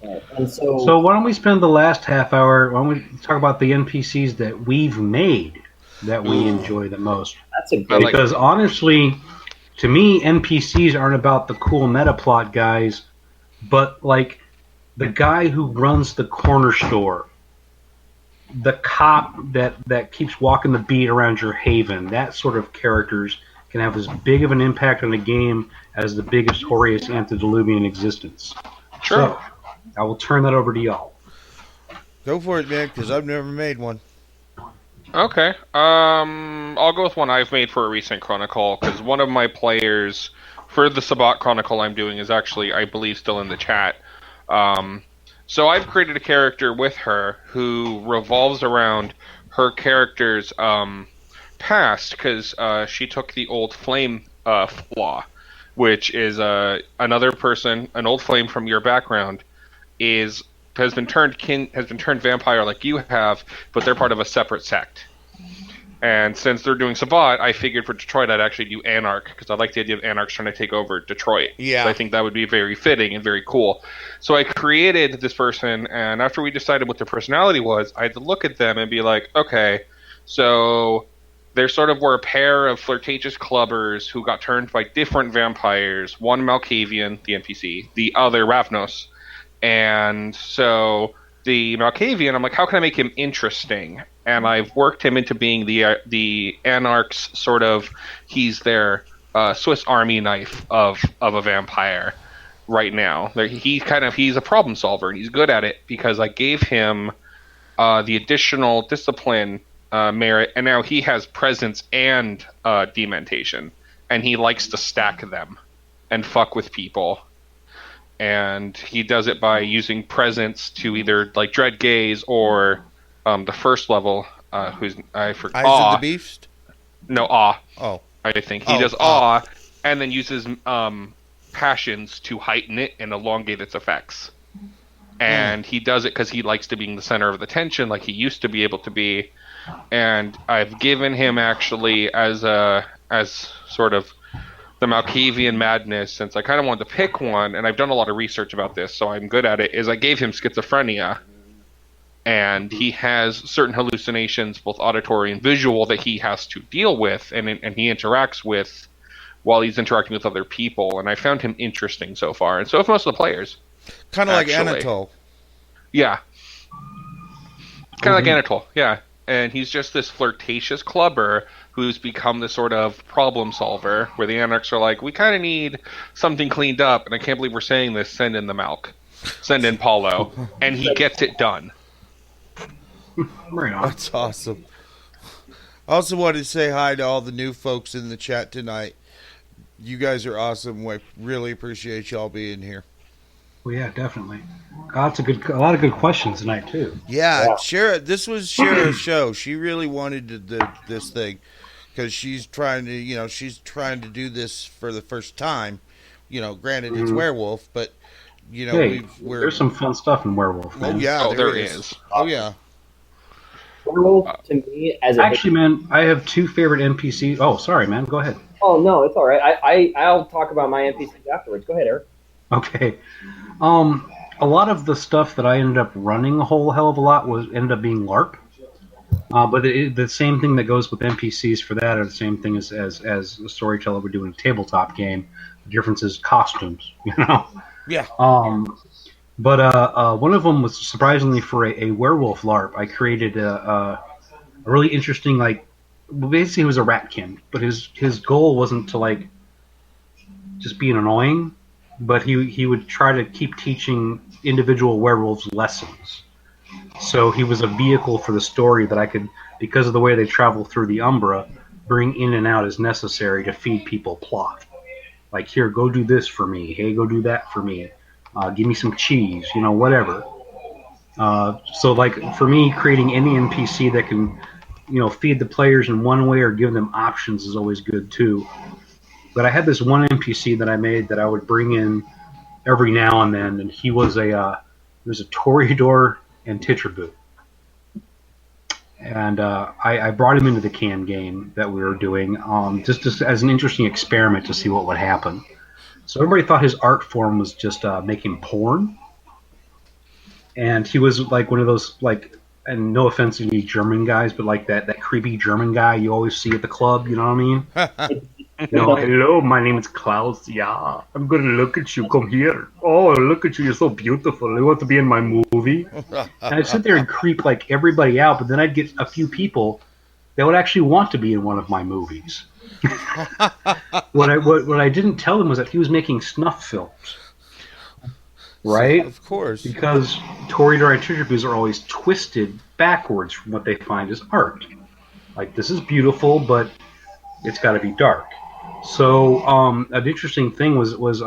Right. And so why don't we spend the last half hour? Why don't we talk about the NPCs that we've made that we enjoy the most? That's a great. Because honestly, to me, NPCs aren't about the cool meta plot guys. But, like, the guy who runs the corner store, the cop that keeps walking the beat around your haven, that sort of characters can have as big of an impact on the game as the biggest Horus antediluvian existence. Sure. So, I will turn that over to y'all. Go for it, man, because I've never made one. Okay. I'll go with one I've made for a recent Chronicle, because one of my players... For the Sabbat Chronicle I'm doing is actually, I believe, still in the chat. So I've created a character with her who revolves around her character's past, because she took the old flame flaw, which is another person, an old flame from your background, has been turned vampire like you have, but they're part of a separate sect. And since they're doing Sabbat, I figured for Detroit I'd actually do Anarch, because I like the idea of Anarchs trying to take over Detroit. Yeah. So I think that would be very fitting and very cool. So I created this person, and after we decided what their personality was, I had to look at them and be like, okay, so they sort of were a pair of flirtatious clubbers who got turned by different vampires, one Malkavian, the NPC, the other Ravnos. And so the Malkavian, I'm like, how can I make him interesting? And I've worked him into being the Anarch's sort of, he's their Swiss Army knife of a vampire right now. He's a problem solver, and he's good at it because I gave him the additional discipline merit, and now he has presence and dementation, and he likes to stack them and fuck with people. And he does it by using presence to either like dread gaze or the first level, who's I forgot. Eyes of the Beast? No, awe. Oh, I think he does awe, and then uses passions to heighten it and elongate its effects. And he does it because he likes to be in the center of the tension, like he used to be able to be. And I've given him actually as sort of the Malkavian madness, since I kind of wanted to pick one, and I've done a lot of research about this, so I'm good at it, is I gave him schizophrenia. And he has certain hallucinations, both auditory and visual, that he has to deal with, and he interacts with while he's interacting with other people. And I found him interesting so far, and so have most of the players. Kind of like Anatole. Yeah. Kind of like Anatole, yeah. And he's just this flirtatious clubber who's become this sort of problem solver, where the Anarchs are like, we kind of need something cleaned up, and I can't believe we're saying this, send in the Malk. Send in Paulo. And he gets it done. Right on. That's awesome. I also wanted to say hi to all the new folks in the chat tonight. You guys are awesome. We really appreciate y'all being here. Well, yeah, definitely. That's a lot of good questions tonight too. Yeah. Shara, this was Shara's show. She really wanted to do this thing because she's trying to do this for the first time. Granted it's werewolf, but there's some fun stuff in werewolf. Man. Oh yeah, there is. Oh yeah. Werewolf to me as man, I have two favorite NPCs. Oh, sorry, man. Go ahead. Oh no, it's all right. I'll talk about my NPCs afterwards. Go ahead, Eric. Okay. A lot of the stuff that I ended up running a whole hell of a lot ended up being LARP. But the same thing that goes with NPCs for that are the same thing as a storyteller would do in a tabletop game. The difference is costumes, Yeah. But one of them was surprisingly for a werewolf LARP. I created a really interesting, basically he was a ratkin, but his goal wasn't to just be annoying, but he would try to keep teaching individual werewolves lessons. So he was a vehicle for the story that I could, because of the way they travel through the Umbra, bring in and out as necessary to feed people plot. Like, here, go do this for me. Hey, go do that for me. Give me some cheese, whatever. So, for me, creating any NPC that can, feed the players in one way or give them options is always good, too. But I had this one NPC that I made that I would bring in every now and then, and he was a Toreador and Titraboo. And I brought him into the can game that we were doing, just as an interesting experiment to see what would happen. So everybody thought his art form was just making porn. And he was one of those, and no offense to any German guys, but that creepy German guy you always see at the club, you know what I mean? Hello, my name is Klaus. Yeah, I'm going to look at you. Come here. Oh, look at you. You're so beautiful. You want to be in my movie? And I'd sit there and creep everybody out, but then I'd get a few people that would actually want to be in one of my movies. What I didn't tell them was that he was making snuff films. Right? Of course. Because Toreador and Titraboos are always twisted backwards from what they find as art. This is beautiful, but it's got to be dark. So an interesting thing was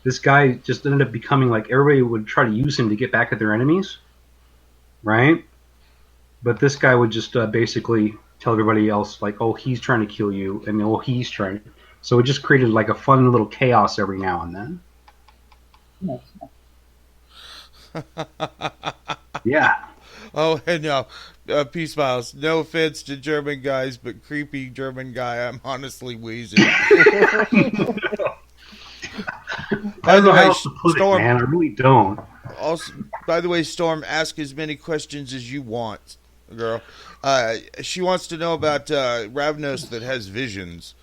this guy just ended up becoming everybody would try to use him to get back at their enemies, right? But this guy would just basically tell everybody else oh, he's trying to kill you, and oh, he's trying. So it just created a fun little chaos every now and then. Yeah. Oh, and no. Peace Miles. No offense to German guys, but creepy German guy, I'm honestly wheezing. By the way, Storm, man, I really don't. Also, by the way, Storm, ask as many questions as you want, girl. She wants to know about Ravnos that has visions.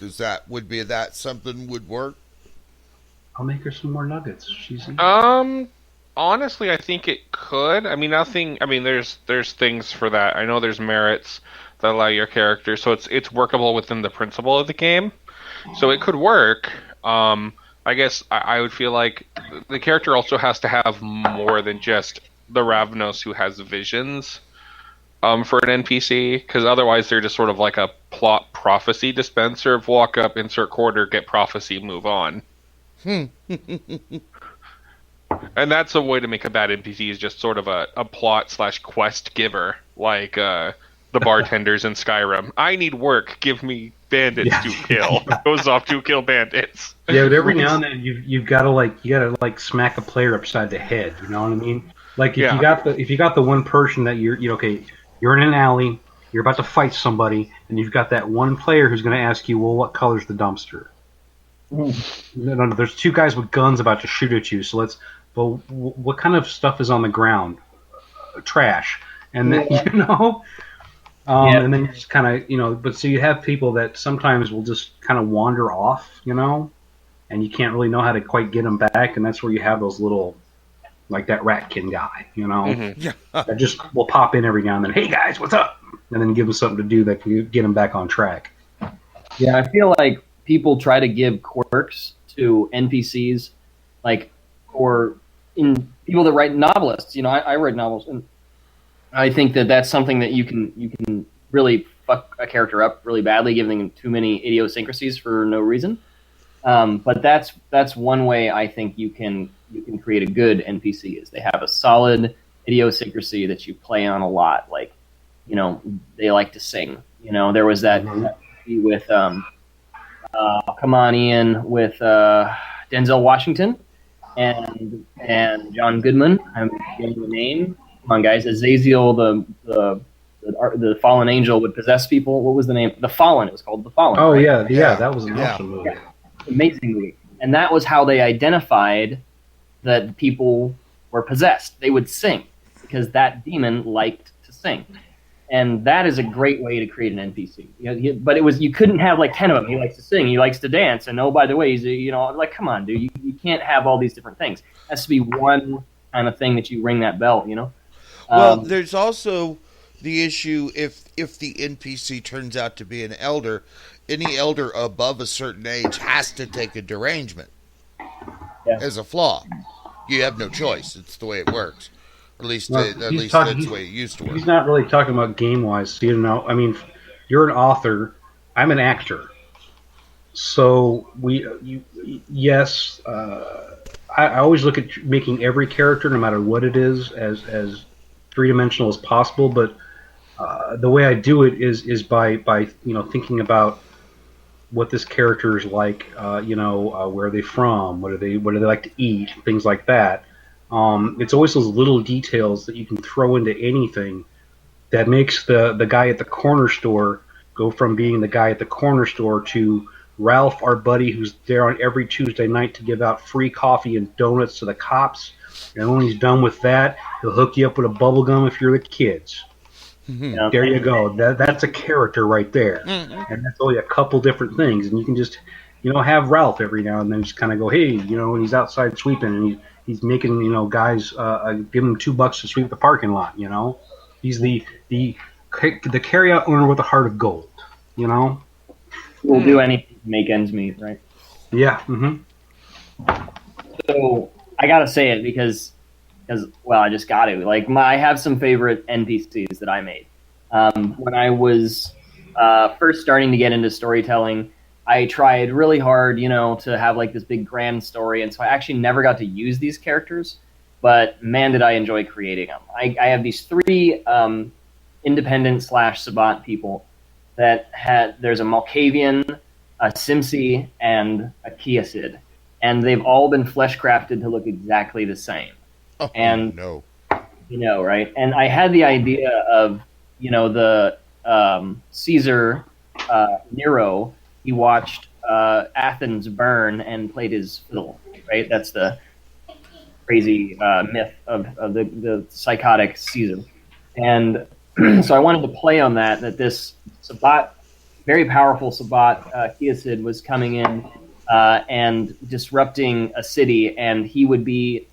Would that something would work? I'll make her some more nuggets. She's honestly, I think it could. There's things for that. I know there's merits that allow your character, so it's workable within the principle of the game. So it could work. I guess I would feel like the character also has to have more than just the Ravnos who has visions for an NPC, because otherwise they're just sort of like a plot prophecy dispenser of walk up, insert quarter, get prophecy, move on. And that's a way to make a bad NPC, is just sort of a plot/quest giver, like the bartenders in Skyrim. I need work. Give me bandits to kill. Goes off to kill bandits. Yeah, but every now and then you've got to smack a player upside the head. You know what I mean? If you got the one person that you're in an alley, You're about to fight somebody, and you've got that one player who's going to ask you, well, what color's the dumpster? No, there's two guys with guns about to shoot at you, so what kind of stuff is on the ground? Trash. And then, and then you just kind of, but so you have people that sometimes will just kind of wander off, and you can't really know how to quite get them back, and that's where you have those little, like that Ratkin guy, that just will pop in every now and then. Hey guys, what's up? And then give them something to do that can get them back on track. Yeah, I feel like people try to give quirks to NPCs, or in people that write novelists. I write novels, and I think that's something that you can really fuck a character up really badly, giving them too many idiosyncrasies for no reason. But that's one way I think you can create a good NPC is they have a solid idiosyncrasy that you play on a lot. Like, they like to sing. There was that with come on Ian with Denzel Washington and John Goodman. I'm getting the name. Come on, guys. Azazel, the fallen angel, would possess people. What was the name? The Fallen. It was called The Fallen. Oh, right? yeah, that was an awesome movie. Yeah. Amazing movie. And that was how they identified that people were possessed. They would sing because that demon liked to sing. And that is a great way to create an NPC. But you couldn't have like 10 of them. He likes to sing, he likes to dance, and oh, by the way, he's come on, dude, you can't have all these different things. It has to be one kind of thing that you ring that bell, Well, there's also the issue if the NPC turns out to be an elder, any elder above a certain age has to take a derangement as a flaw. You have no choice. It's the way it works. At least that's the way it used to work. He's not really talking about game-wise. I mean, you're an author. I'm an actor. So I always look at making every character, no matter what it is, as three-dimensional as possible. But the way I do it is by thinking about what this character is like. Where are they from? What do they like to eat? Things like that. It's always those little details that you can throw into anything that makes the guy at the corner store go from being the guy at the corner store to Ralph, our buddy, who's there on every Tuesday night to give out free coffee and donuts to the cops. And when he's done with that, he'll hook you up with a bubble gum if you're the kids. Mm-hmm. There you go. That's a character right there. Mm-hmm. And that's only a couple different things. And you can just, have Ralph every now and then just kind of go, hey, when he's outside sweeping and he's making, guys give him $2 to sweep the parking lot, He's the carry-out owner with a heart of gold, We'll do anything to make ends meet, right? Yeah. Mm-hmm. So I gotta say it because I just got to. I have some favorite NPCs that I made. When I was first starting to get into storytelling, I tried really hard, to have this big grand story, and so I actually never got to use these characters. But man, did I enjoy creating them! I have these three independent / Sabbat people that there's a Malkavian, a Simsi, and a Kiasid, and they've all been flesh crafted to look exactly the same. Oh, and no. Right? And I had the idea of the Caesar Nero. He watched Athens burn and played his fiddle, right? That's the crazy myth of the psychotic Caesar. And so I wanted to play on that this Sabbat, very powerful Sabbat Kiasid was coming in and disrupting a city, and he would be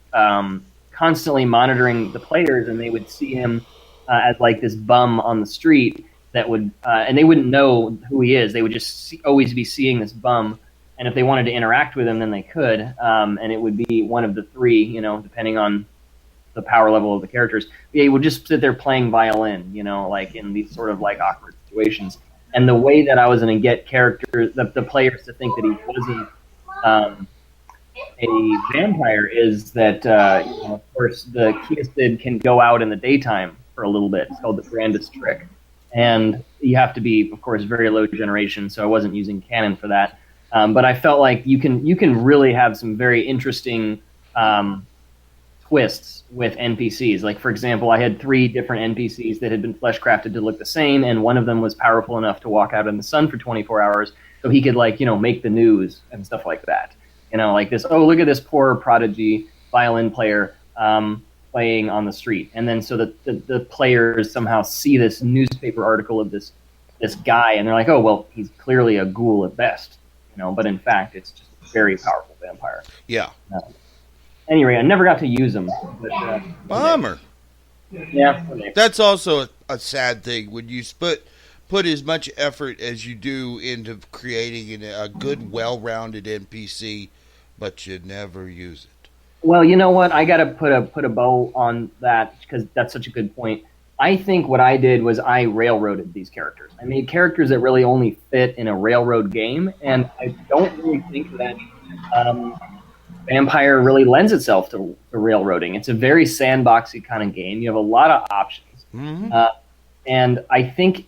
constantly monitoring the players, and they would see him as this bum on the street that would, and they wouldn't know who he is. They would just always be seeing this bum, and if they wanted to interact with him, then they could, and it would be one of the three, depending on the power level of the characters. But yeah, he would just sit there playing violin, in these sort of awkward situations. And the way that I was going to get characters, the players to think that he wasn't a vampire is that, of course, the Kiasid can go out in the daytime for a little bit. It's called the Brandis trick. And you have to be, of course, very low generation, so I wasn't using canon for that. But I felt like you can really have some very interesting twists with NPCs. Like, for example, I had 3 different NPCs that had been flesh crafted to look the same, and one of them was powerful enough to walk out in the sun for 24 hours, so he could, like, make the news and stuff like that. Like this, oh, look at this poor prodigy violin player playing on the street. And then so the players somehow see this newspaper article of this guy, and they're like, oh, well, he's clearly a ghoul at best. But in fact, it's just a very powerful vampire. Yeah. Anyway, I never got to use them. But, Bummer. Yeah. That's also a sad thing when you put as much effort as you do into creating a good, well-rounded NPC, but you never use it. Well, you know what? I got to put a bow on that because that's such a good point. I think what I did was I railroaded these characters. I made characters that really only fit in a railroad game, and I don't really think that Vampire really lends itself to railroading. It's a very sandboxy kind of game. You have a lot of options. Mm-hmm. And I think,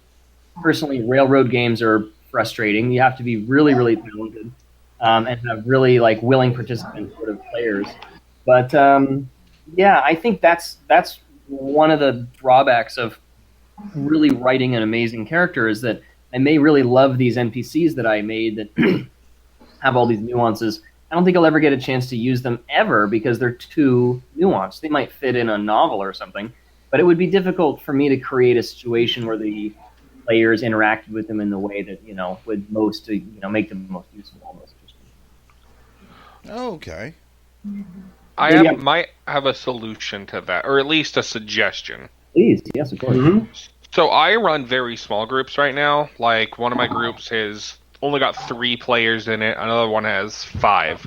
personally, railroad games are frustrating. You have to be really, really talented and have really willing participant sort of players. But I think that's one of the drawbacks of really writing an amazing character is that I may really love these NPCs that I made that have all these nuances. I don't think I'll ever get a chance to use them ever because they're too nuanced. They might fit in a novel or something, but it would be difficult for me to create a situation where the players interacted with them in the way that would most make them most useful. Most okay. I might have a solution to that, or at least a suggestion. Please, yes, of course. Mm-hmm. So I run very small groups right now. Like, one of my groups has only got 3 players in it. Another one has 5.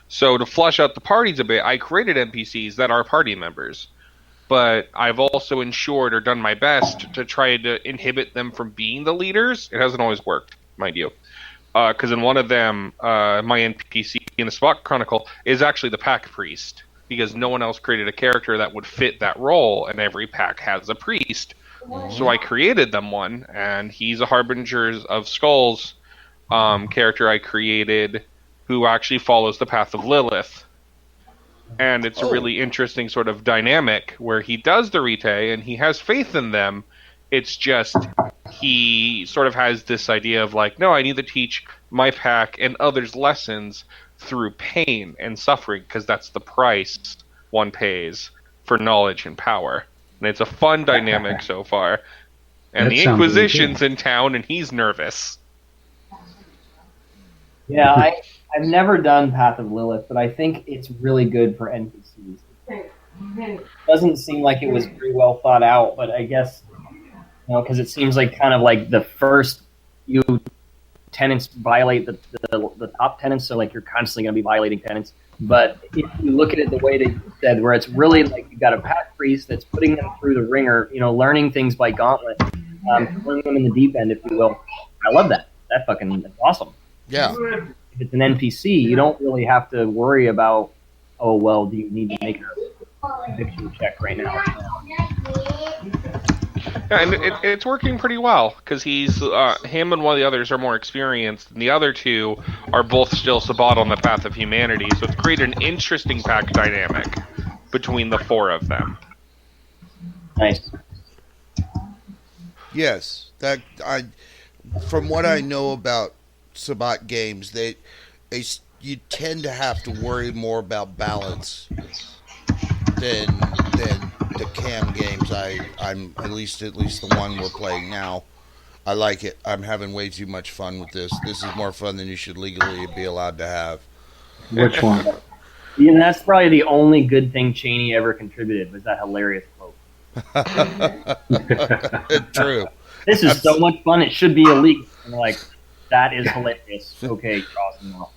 So to flush out the parties a bit, I created NPCs that are party members. But I've also ensured or done my best to try to inhibit them from being the leaders. It hasn't always worked, mind you. Because in one of them, my NPC in the Spot Chronicle is actually the pack priest. Because no one else created a character that would fit that role, and every pack has a priest. So I created them one, and he's a Harbinger of Skulls character I created who actually follows the path of Lilith. And it's a really interesting sort of dynamic where he does the Rite and he has faith in them. It's just he sort of has this idea of no, I need to teach my pack and others lessons through pain and suffering because that's the price one pays for knowledge and power. And it's a fun dynamic so far. And That the sounds really Inquisition's good. in town and he's nervous. Yeah, I've never done Path of Lilith, but I think it's really good for NPCs. It doesn't seem like it was very well thought out, but I guess, because it seems kind of like the first few tenants violate the top tenants, so you're constantly going to be violating tenants. But if you look at it the way that you said, where it's really you've got a pack priest that's putting them through the ringer, learning things by gauntlet, throwing them in the deep end, if you will. I love that. That's awesome. Yeah. If it's an NPC, you don't really have to worry about, oh, well, do you need to make a conviction check right now? Yeah, and it's working pretty well because he's him and one of the others are more experienced, and the other 2 are both still Sabbat on the path of humanity. So it's created an interesting pack dynamic between the 4 of them. Nice. Yes. From what I know about Sabbat games, you tend to have to worry more about balance than the cam games. I'm at least the one we're playing now. I like it. I'm having way too much fun with this. This is more fun than you should legally be allowed to have. Which one? Yeah, that's probably the only good thing Cheney ever contributed was that hilarious quote. True. This is so much fun. It should be illegal. And they're like, that is hilarious. Okay, cross them off.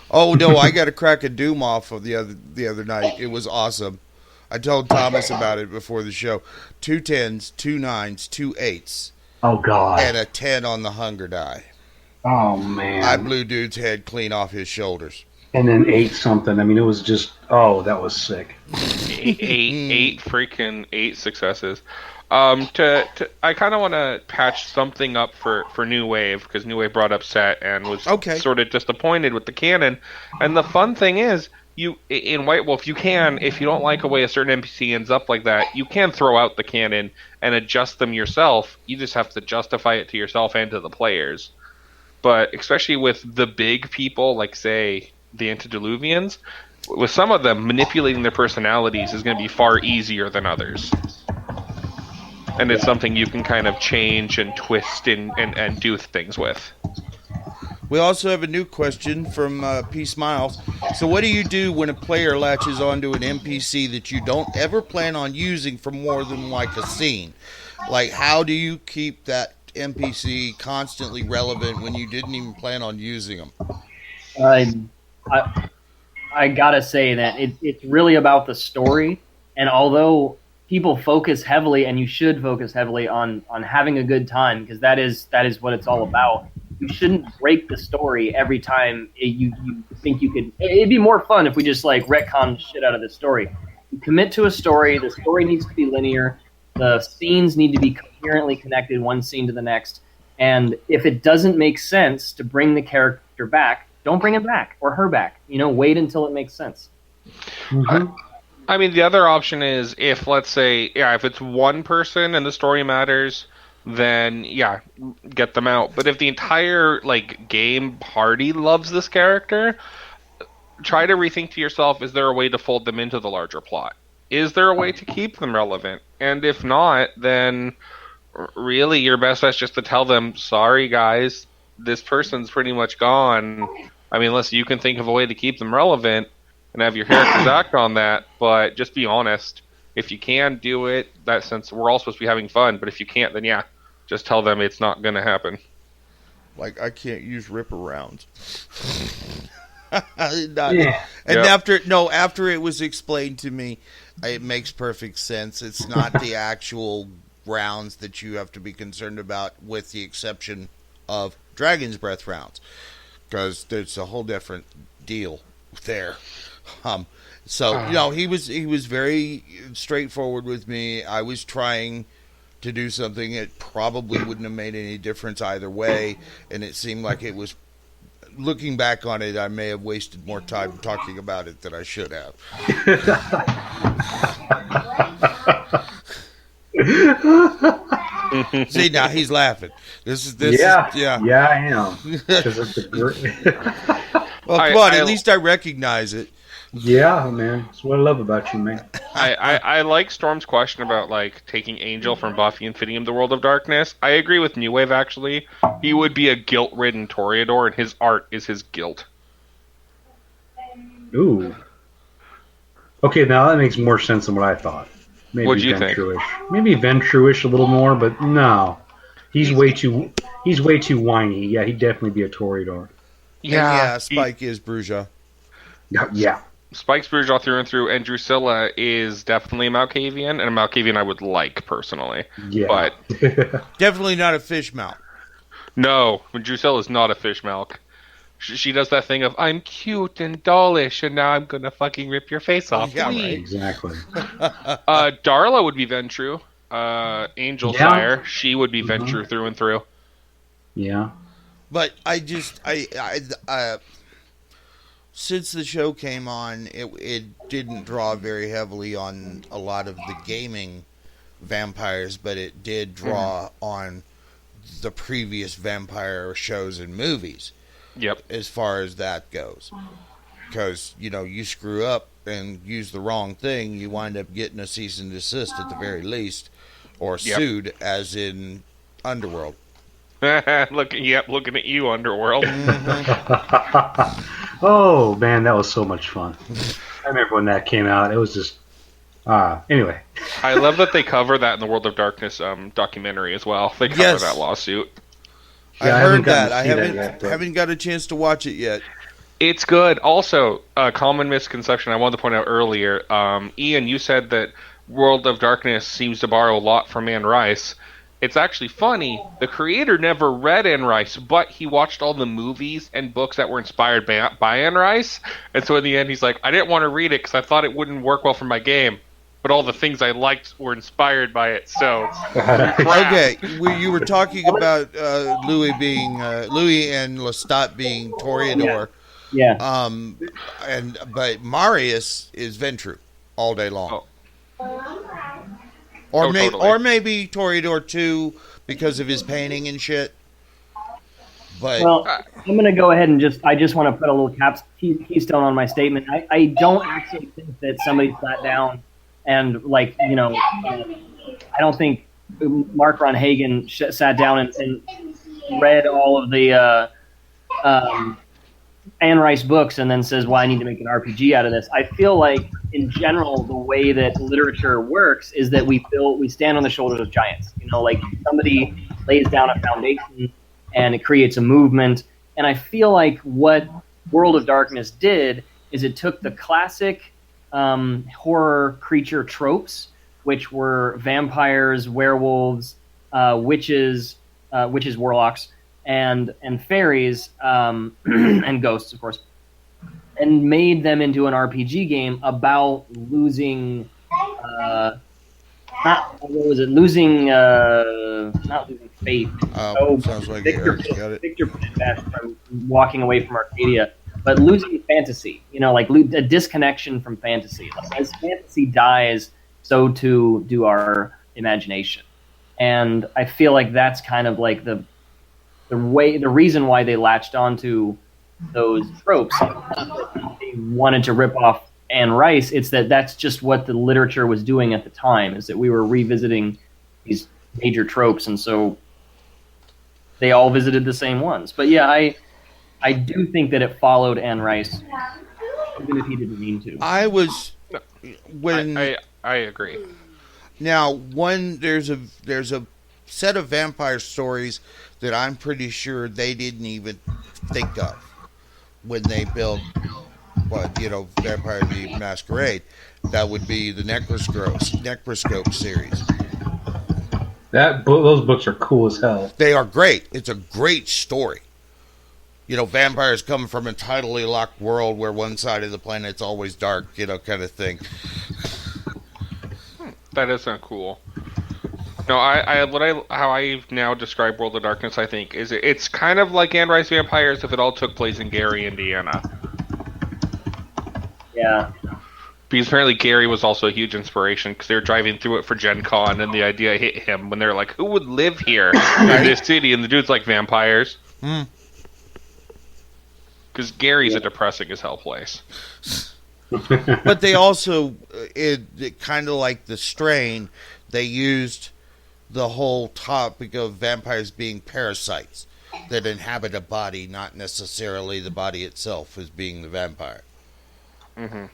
Oh no, I got a crack of Doom off of the other night. It was awesome. I told Thomas about it before the show. 2 10s, 2 9s, 2 8s. Oh God. And a 10 on the hunger die. Oh man. I blew dude's head clean off his shoulders. And then 8 something. I mean, it was just, that was sick. 8 freaking 8 successes. I kind of want to patch something up for New Wave because New Wave brought up Set and was sort of disappointed with the canon. And the fun thing is, in White Wolf, you can, if you don't like a way a certain NPC ends up like that, you can throw out the canon and adjust them yourself. You just have to justify it to yourself and to the players. But especially with the big people, like, say, the Antediluvians, with some of them, manipulating their personalities is going to be far easier than others. And it's something you can kind of change and twist and do things with. We also have a new question from P. Smiles. So what do you do when a player latches onto an NPC that you don't ever plan on using for more than like a scene? Like, how do you keep that NPC constantly relevant when you didn't even plan on using them? I gotta say that it's really about the story, and although people focus heavily, and you should focus heavily on having a good time, because that is what it's all about. You shouldn't break the story every time you think you could. It'd be more fun if we just like retcon the shit out of the story. You commit to a story. The story needs to be linear. The scenes need to be coherently connected, one scene to the next. And if it doesn't make sense to bring the character back, don't bring him back or her back. Wait until it makes sense. Mm-hmm. I mean, the other option is if, let's say, if it's one person and the story matters, then get them out. But if the entire game party loves this character, try to rethink to yourself: is there a way to fold them into the larger plot? Is there a way to keep them relevant? And if not, then really your best bet is just to tell them, sorry guys, this person's pretty much gone. I mean, unless you can think of a way to keep them relevant and have your characters act on that, but just be honest. If you can do it, that sense we're all supposed to be having fun, but if you can't, then just tell them it's not going to happen. Like, I can't use ripper rounds. After it was explained to me, it makes perfect sense. It's not the actual rounds that you have to be concerned about, with the exception of Dragon's Breath rounds, because there's a whole different deal there. He was very straightforward with me. I was trying to do something that probably wouldn't have made any difference either way, and it seemed like it was. Looking back on it, I may have wasted more time talking about it than I should have. See, now he's laughing. Yeah, I am. Well, come on, at least I recognize it. Yeah, man. That's what I love about you, man. I like Storm's question about taking Angel from Buffy and fitting him the World of Darkness. I agree with New Wave, actually. He would be a guilt-ridden Toreador, and his art is his guilt. Ooh. Okay, now that makes more sense than what I thought. Maybe What'd you Ventrue-ish. Maybe Ventrue-ish a little more, but no. He's way too whiny. Yeah, he'd definitely be a Toreador. Yeah, Spike is Bruja. Yeah. Spike's Bruja through and through, and Drusilla is definitely a Malkavian, and a Malkavian I would like, personally. Yeah. But definitely not a fish mouth. No, Drusilla is not a fish milk. She does that thing of, I'm cute and dollish, and now I'm going to fucking rip your face off. Yeah, right. Exactly. Darla would be Ventrue. Angel Sire, she would be Ventrue through and through. Yeah. But since the show came on, it didn't draw very heavily on a lot of the gaming vampires, but it did draw on the previous vampire shows and movies. Yep. As far as that goes. Because, you screw up and use the wrong thing, you wind up getting a cease and desist at the very least, or sued, as in Underworld. looking at you, Underworld. Oh, man, that was so much fun. I remember when that came out. It was just... anyway. I love that they cover that in the World of Darkness documentary as well. They cover that lawsuit. Yeah, I heard that. I haven't got a chance to watch it yet. It's good. Also, a common misconception I wanted to point out earlier. Ian, you said that World of Darkness seems to borrow a lot from Anne Rice. It's actually funny. The creator never read Anne Rice, but he watched all the movies and books that were inspired by Anne Rice. And so in the end, he's like, I didn't want to read it because I thought it wouldn't work well for my game. But all the things I liked were inspired by it. So, okay, you were talking about Louis and Lestat being Toreador. Yeah. But Marius is Ventrue all day long. Totally. Or maybe Toreador too because of his painting and shit. But Well, I'm going to go ahead and I just want to put a little keystone on my statement. I don't actually think that somebody sat down and I don't think Mark Ron Hagen sat down and read all of the Anne Rice books and then says, well, I need to make an RPG out of this. I feel like, in general, the way that literature works is that we stand on the shoulders of giants. Like somebody lays down a foundation and it creates a movement. And I feel like what World of Darkness did is it took the classic horror creature tropes, which were vampires, werewolves, witches, warlocks, and fairies, and ghosts, of course, and made them into an RPG game about losing. Not losing faith. sounds like Victor got it. put it best from walking away from Arcadia, but losing fantasy. Like a disconnection from fantasy. Like, as fantasy dies, so too do our imagination. And I feel like that's kind of like the reason why they latched onto those tropes. They wanted to rip off Anne Rice. It's that's just what the literature was doing at the time, is that we were revisiting these major tropes, and so they all visited the same ones. But yeah, I do think that it followed Anne Rice, even if he didn't mean to. I agree. Now, there's a set of vampire stories that I'm pretty sure they didn't even think of when they built Vampire the Masquerade. That would be the Necroscope series. Those books are cool as hell. They are great. It's a great story. Vampires come from a tidally locked world where one side of the planet's always dark, kind of thing. That isn't cool. No, how I now describe World of Darkness, I think, is it's kind of like Anne Rice Vampires if it all took place in Gary, Indiana. Yeah. Because apparently Gary was also a huge inspiration because they were driving through it for Gen Con and the idea hit him when they're like, who would live here in this city? And the dude's like, vampires. Because Gary's a depressing as hell place. But they also, it kind of like the Strain, they used the whole topic of vampires being parasites that inhabit a body, not necessarily the body itself as being the vampire. Mm-hmm.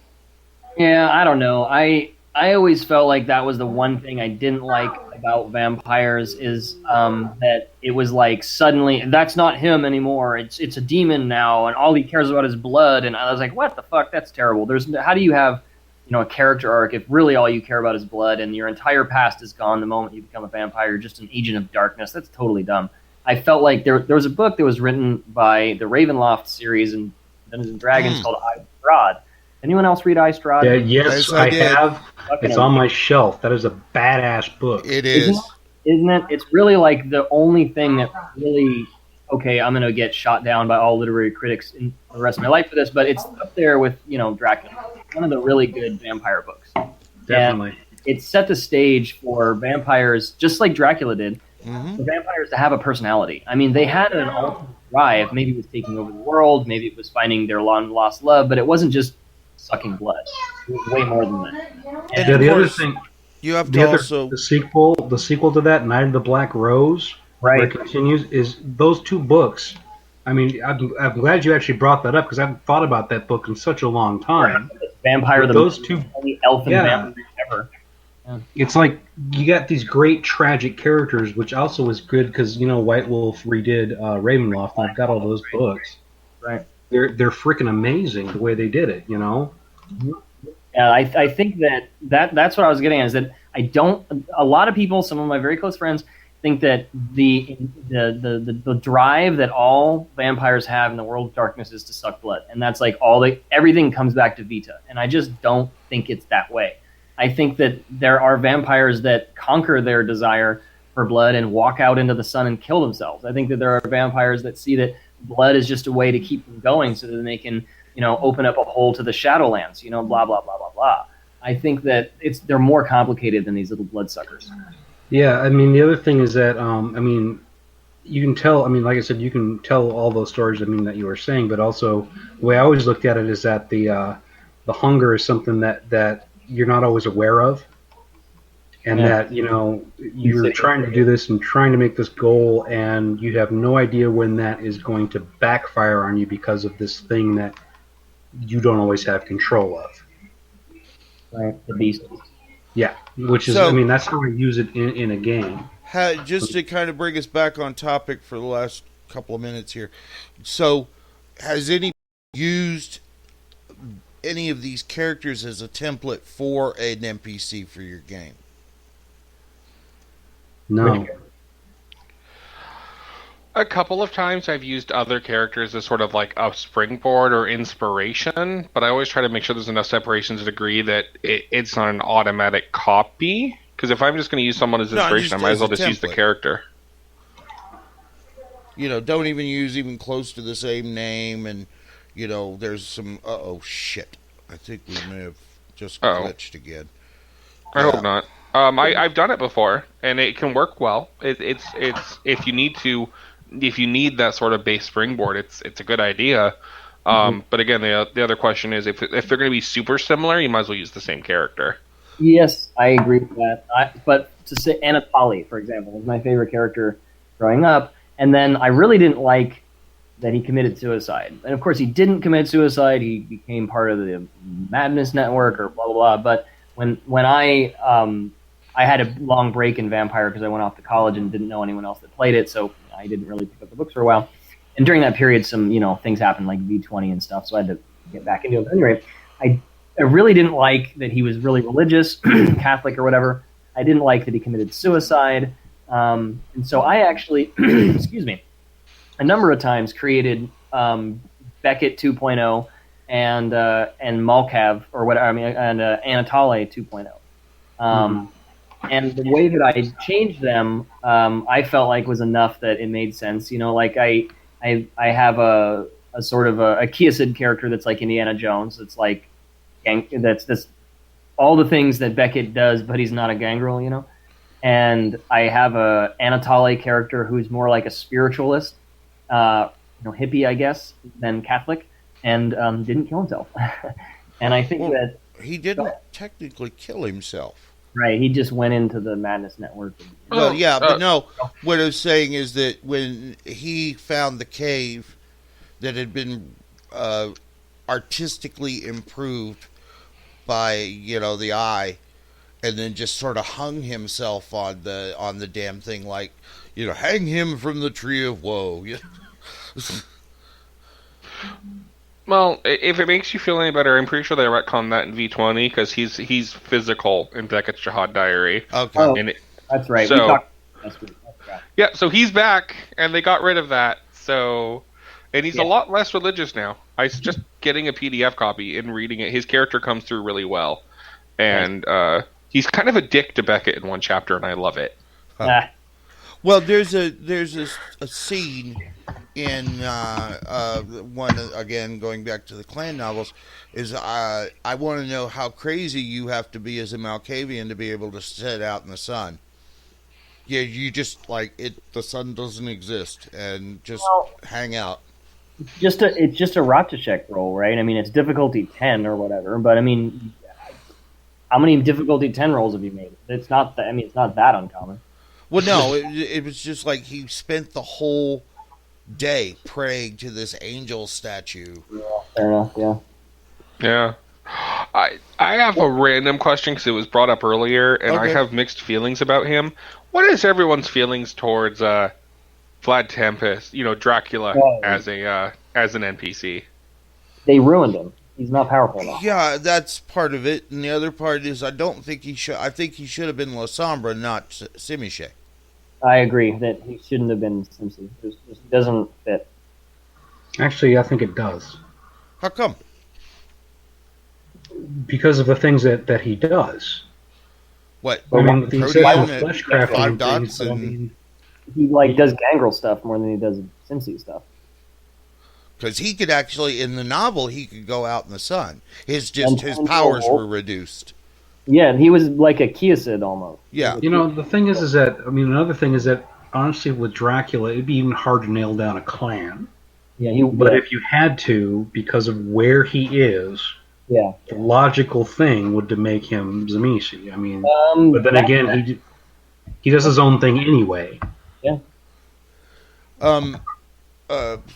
Yeah, I don't know. I always felt like that was the one thing I didn't like about vampires is that it was like suddenly that's not him anymore. It's a demon now, and all he cares about is blood. And I was like, what the fuck? That's terrible. How do you have a character arc if really all you care about is blood and your entire past is gone the moment you become a vampire? You're just an agent of darkness. That's totally dumb. I felt like there was a book that was written by the Ravenloft series in Dungeons and Dragons called I Strahd. Anyone else read I Strahd? Yeah, yes, I have. It's on my shelf. That is a badass book. It is. Isn't it? It's really like the only thing that really, okay, I'm going to get shot down by all literary critics in the rest of my life for this, but it's up there with, Dracula. One of the really good vampire books. Definitely. And it set the stage for vampires, just like Dracula did, for vampires to have a personality. I mean, they had an ultimate drive. Maybe it was taking over the world. Maybe it was finding their long-lost love, but it wasn't just sucking blood. It was way more than that. And the other thing, you have to also the sequel to that, Night of the Black Rose, right? Where it continues is those two books. I mean, I'm glad you actually brought that up because I haven't thought about that book in such a long time. Vampire, those two, only elf and vampire ever. Yeah. It's like you got these great tragic characters, which also is good because White Wolf redid Ravenloft, and I've got all those books. Right. They're freaking amazing the way they did it, Yeah, I think that's what I was getting at, is that a lot of people, some of my very close friends, think that the drive that all vampires have in the World of Darkness is to suck blood, and that's like everything comes back to Vita, and I just don't think it's that way. I think that there are vampires that conquer their desire for blood and walk out into the sun and kill themselves. I think that there are vampires that see that blood is just a way to keep them going so that they can, open up a hole to the Shadowlands, blah, blah, blah, blah, blah. I think that they're more complicated than these little bloodsuckers. Yeah, I mean, the other thing is that, you can tell, like I said, you can tell all those stories, that you were saying, but also the way I always looked at it is that the hunger is something that you're not always aware of. And that, you're trying to do this and trying to make this goal, and you have no idea when that is going to backfire on you because of this thing that you don't always have control of. Right, the beast. Yeah, which is, that's how I use it in a game. Just to kind of bring us back on topic for the last couple of minutes here. So, has anybody used any of these characters as a template for an NPC for your game? No. A couple of times I've used other characters as sort of like a springboard or inspiration, but I always try to make sure there's enough separation to degree that it's not an automatic copy. Because if I'm just going to use someone as inspiration, I might as well just use the character. Don't even use even close to the same name, and there's some. Shit! I think we may have just glitched again. I hope not. I've done it before, and it can work well. It's if you need that sort of base springboard, it's a good idea. But again, the other question is if they're going to be super similar, you might as well use the same character. Yes, I agree with that. But to say Anatoly, for example, was my favorite character growing up, and then I really didn't like that he committed suicide. And of course, he didn't commit suicide. He became part of the Madness Network or blah blah blah. But when I had a long break in Vampire because I went off to college and didn't know anyone else that played it, so I didn't really pick up the books for a while. And during that period, some things happened like V20 and stuff, so I had to get back into it. But anyway, I really didn't like that he was really religious, Catholic or whatever. I didn't like that he committed suicide, and so I actually, excuse me, a number of times created Beckett 2.0 and Malkav or whatever. And Anatoly 2.0. And the way that I changed them, I felt like was enough that it made sense. Like I have a sort of a Kiasid character that's like Indiana Jones. It's like that's this all the things that Beckett does, but he's not a gangrel, And I have a Anatoly character who's more like a spiritualist, hippie, I guess, than Catholic, and didn't kill himself. And I think that he didn't technically kill himself. Right, he just went into the Madness Network. Well, yeah, but no, what I was saying is that when he found the cave that had been artistically improved by, the eye, and then just sort of hung himself on the damn thing, like, hang him from the tree of woe. Well, if it makes you feel any better, I'm pretty sure they retconned that in V20 because he's physical in Beckett's Jihad Diary. Okay, that's right. So, we talked last week. Yeah, so he's back, and they got rid of that. So, and he's a lot less religious now. I was just getting a PDF copy and reading it. His character comes through really well, and he's kind of a dick to Beckett in one chapter, and I love it. Well, there's a scene in one, again going back to the Clan novels, is I want to know how crazy you have to be as a Malkavian to be able to sit out in the sun. Yeah, you just the sun doesn't exist and just hang out. It's just a Ratchek roll, right? It's difficulty 10 or whatever, but how many difficulty 10 rolls have you made? It's not that. It's not that uncommon. Well, no, it was just like he spent the whole day praying to this angel statue. Yeah, fair enough. Yeah. Yeah. I have a random question because it was brought up earlier, and I have mixed feelings about him. What is everyone's feelings towards Vlad Tempest? Dracula as an NPC. They ruined him. He's not powerful enough. Yeah, that's part of it, and the other part is I don't think he should. I think he should have been La Sombra, not Simiche. I agree that he shouldn't have been Simpson. It just doesn't fit. Actually, I think it does. How come? Because of the things that he does. What? With the flesh crafting dots things, and he does gangrel stuff more than he does Cincy stuff. Because he could actually, in the novel, he could go out in the sun. His And powers were reduced. Yeah, and he was like a Kiasid almost. Yeah. You know, the thing is that, I mean, another thing is that, honestly, with Dracula, it'd be even hard to nail down a clan. Yeah, But if you had to, because of where he is, yeah, the logical thing would to make him Tzimisce. I mean, but then again, he does his own thing anyway. Yeah.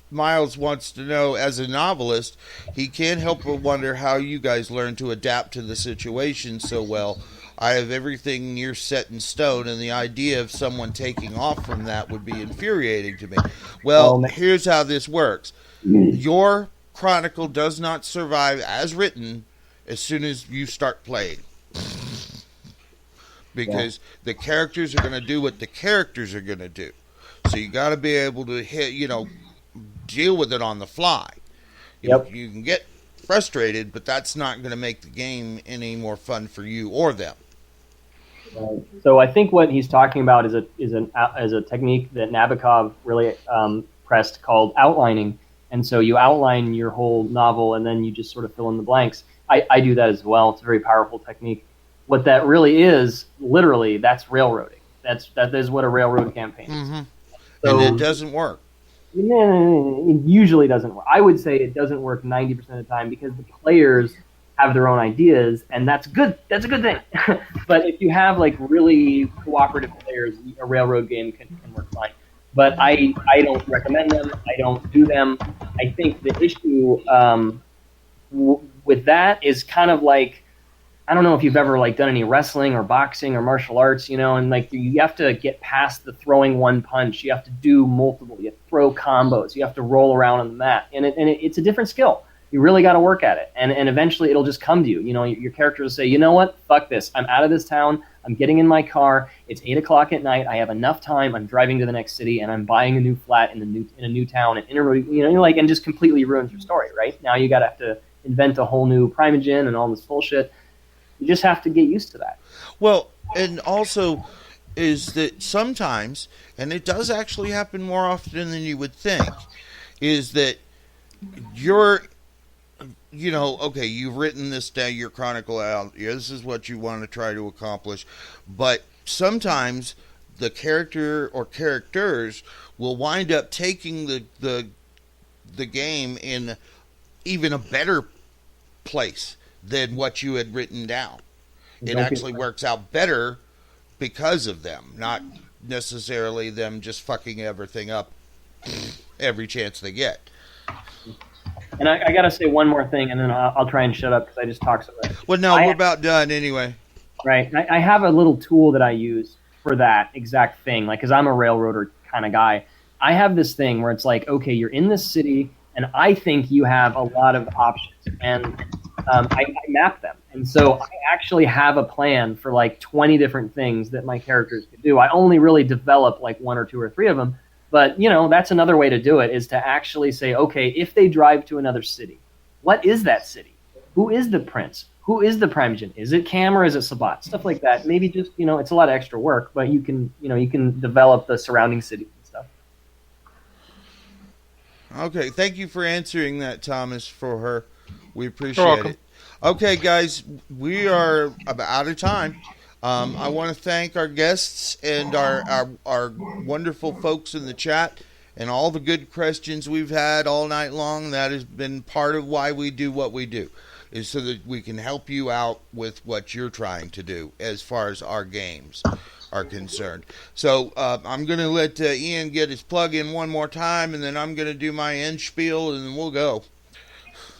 Miles wants to know, as a novelist, he can't help but wonder how you guys learn to adapt to the situation so well. I have everything near set in stone, and the idea of someone taking off from that would be infuriating to me. Well, here's how this works. Your chronicle does not survive as written as soon as you start playing. Because the characters are going to do what the characters are going to do. So you got to be able to deal with it on the fly. You can get frustrated, but that's not going to make the game any more fun for you or them. Right. So I think what he's talking about is a technique that Nabokov really pressed called outlining. And so you outline your whole novel, and then you just sort of fill in the blanks. I do that as well. It's a very powerful technique. What that really is, literally, that's railroading. That is what a railroad campaign is. Mm-hmm. So, and it doesn't work. It usually doesn't work. I would say it doesn't work 90% of the time because the players have their own ideas, and that's good. That's a good thing. But if you have like really cooperative players, a railroad game can work fine. But I don't recommend them. I don't do them. I think the issue with that is kind of like, I don't know if you've ever like done any wrestling or boxing or martial arts, and like you have to get past the throwing one punch. You have to do multiple. You have to throw combos. You have to roll around on the mat, and it's a different skill. You really got to work at it, and eventually it'll just come to you. Your character will say, you know what, fuck this. I'm out of this town. I'm getting in my car. It's 8:00 at night. I have enough time. I'm driving to the next city, and I'm buying a new flat in a new town, and and just completely ruins your story. Right now, you got to have to invent a whole new Primogen and all this bullshit. You just have to get used to that. Well, and also is that sometimes, and it does actually happen more often than you would think, is that you've written this down, your chronicle out, this is what you want to try to accomplish, but sometimes the character or characters will wind up taking the game in even a better place than what you had written down. It actually works out better because of them, not necessarily them just fucking everything up every chance they get. And I got to say one more thing, and then I'll try and shut up because I just talked so much. Well, no, we're about done anyway. Right. I have a little tool that I use for that exact thing, like, because I'm a railroader kind of guy. I have this thing where it's like, okay, you're in this city, and I think you have a lot of options, and I map them. And so I actually have a plan for like 20 different things that my characters could do. I only really develop like 1 or 2 or 3 of them. But, that's another way to do it, is to actually say, okay, if they drive to another city, what is that city? Who is the prince? Who is the Primogen? Is it Cam or is it Sabat? Stuff like that. Maybe just, it's a lot of extra work, but you can develop the surrounding cities and stuff. Okay, thank you for answering that, Thomas, for her. We appreciate it. Okay, guys, we are about out of time. I want to thank our guests and our wonderful folks in the chat and all the good questions we've had all night long. That has been part of why we do what we do, is so that we can help you out with what you're trying to do as far as our games are concerned. So I'm going to let Ian get his plug in one more time, and then I'm going to do my end spiel, and then we'll go.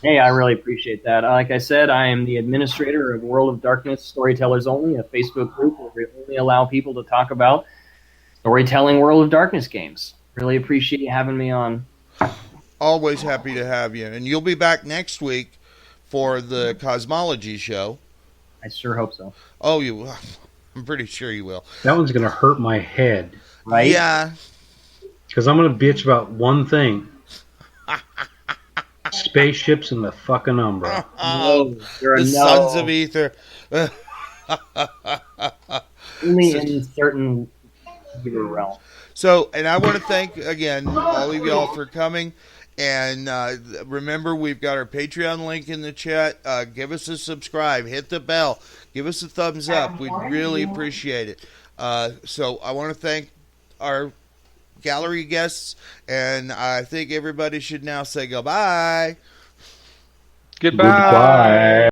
Hey, I really appreciate that. Like I said, I am the administrator of World of Darkness Storytellers Only, a Facebook group where we only allow people to talk about storytelling World of Darkness games. Really appreciate you having me on. Always happy to have you. And you'll be back next week for the Cosmology show. I sure hope so. Oh, you will. I'm pretty sure you will. That one's going to hurt my head. Right? Yeah. Because I'm going to bitch about one thing. Spaceships and the fucking Umbra. The Sons of Ether. Only in certain realms. So, and I want to thank, again, all of y'all for coming. And remember, we've got our Patreon link in the chat. Give us a subscribe. Hit the bell. Give us a thumbs up. We'd really appreciate it. So I want to thank our gallery guests, and I think everybody should now say goodbye. Goodbye. Goodbye.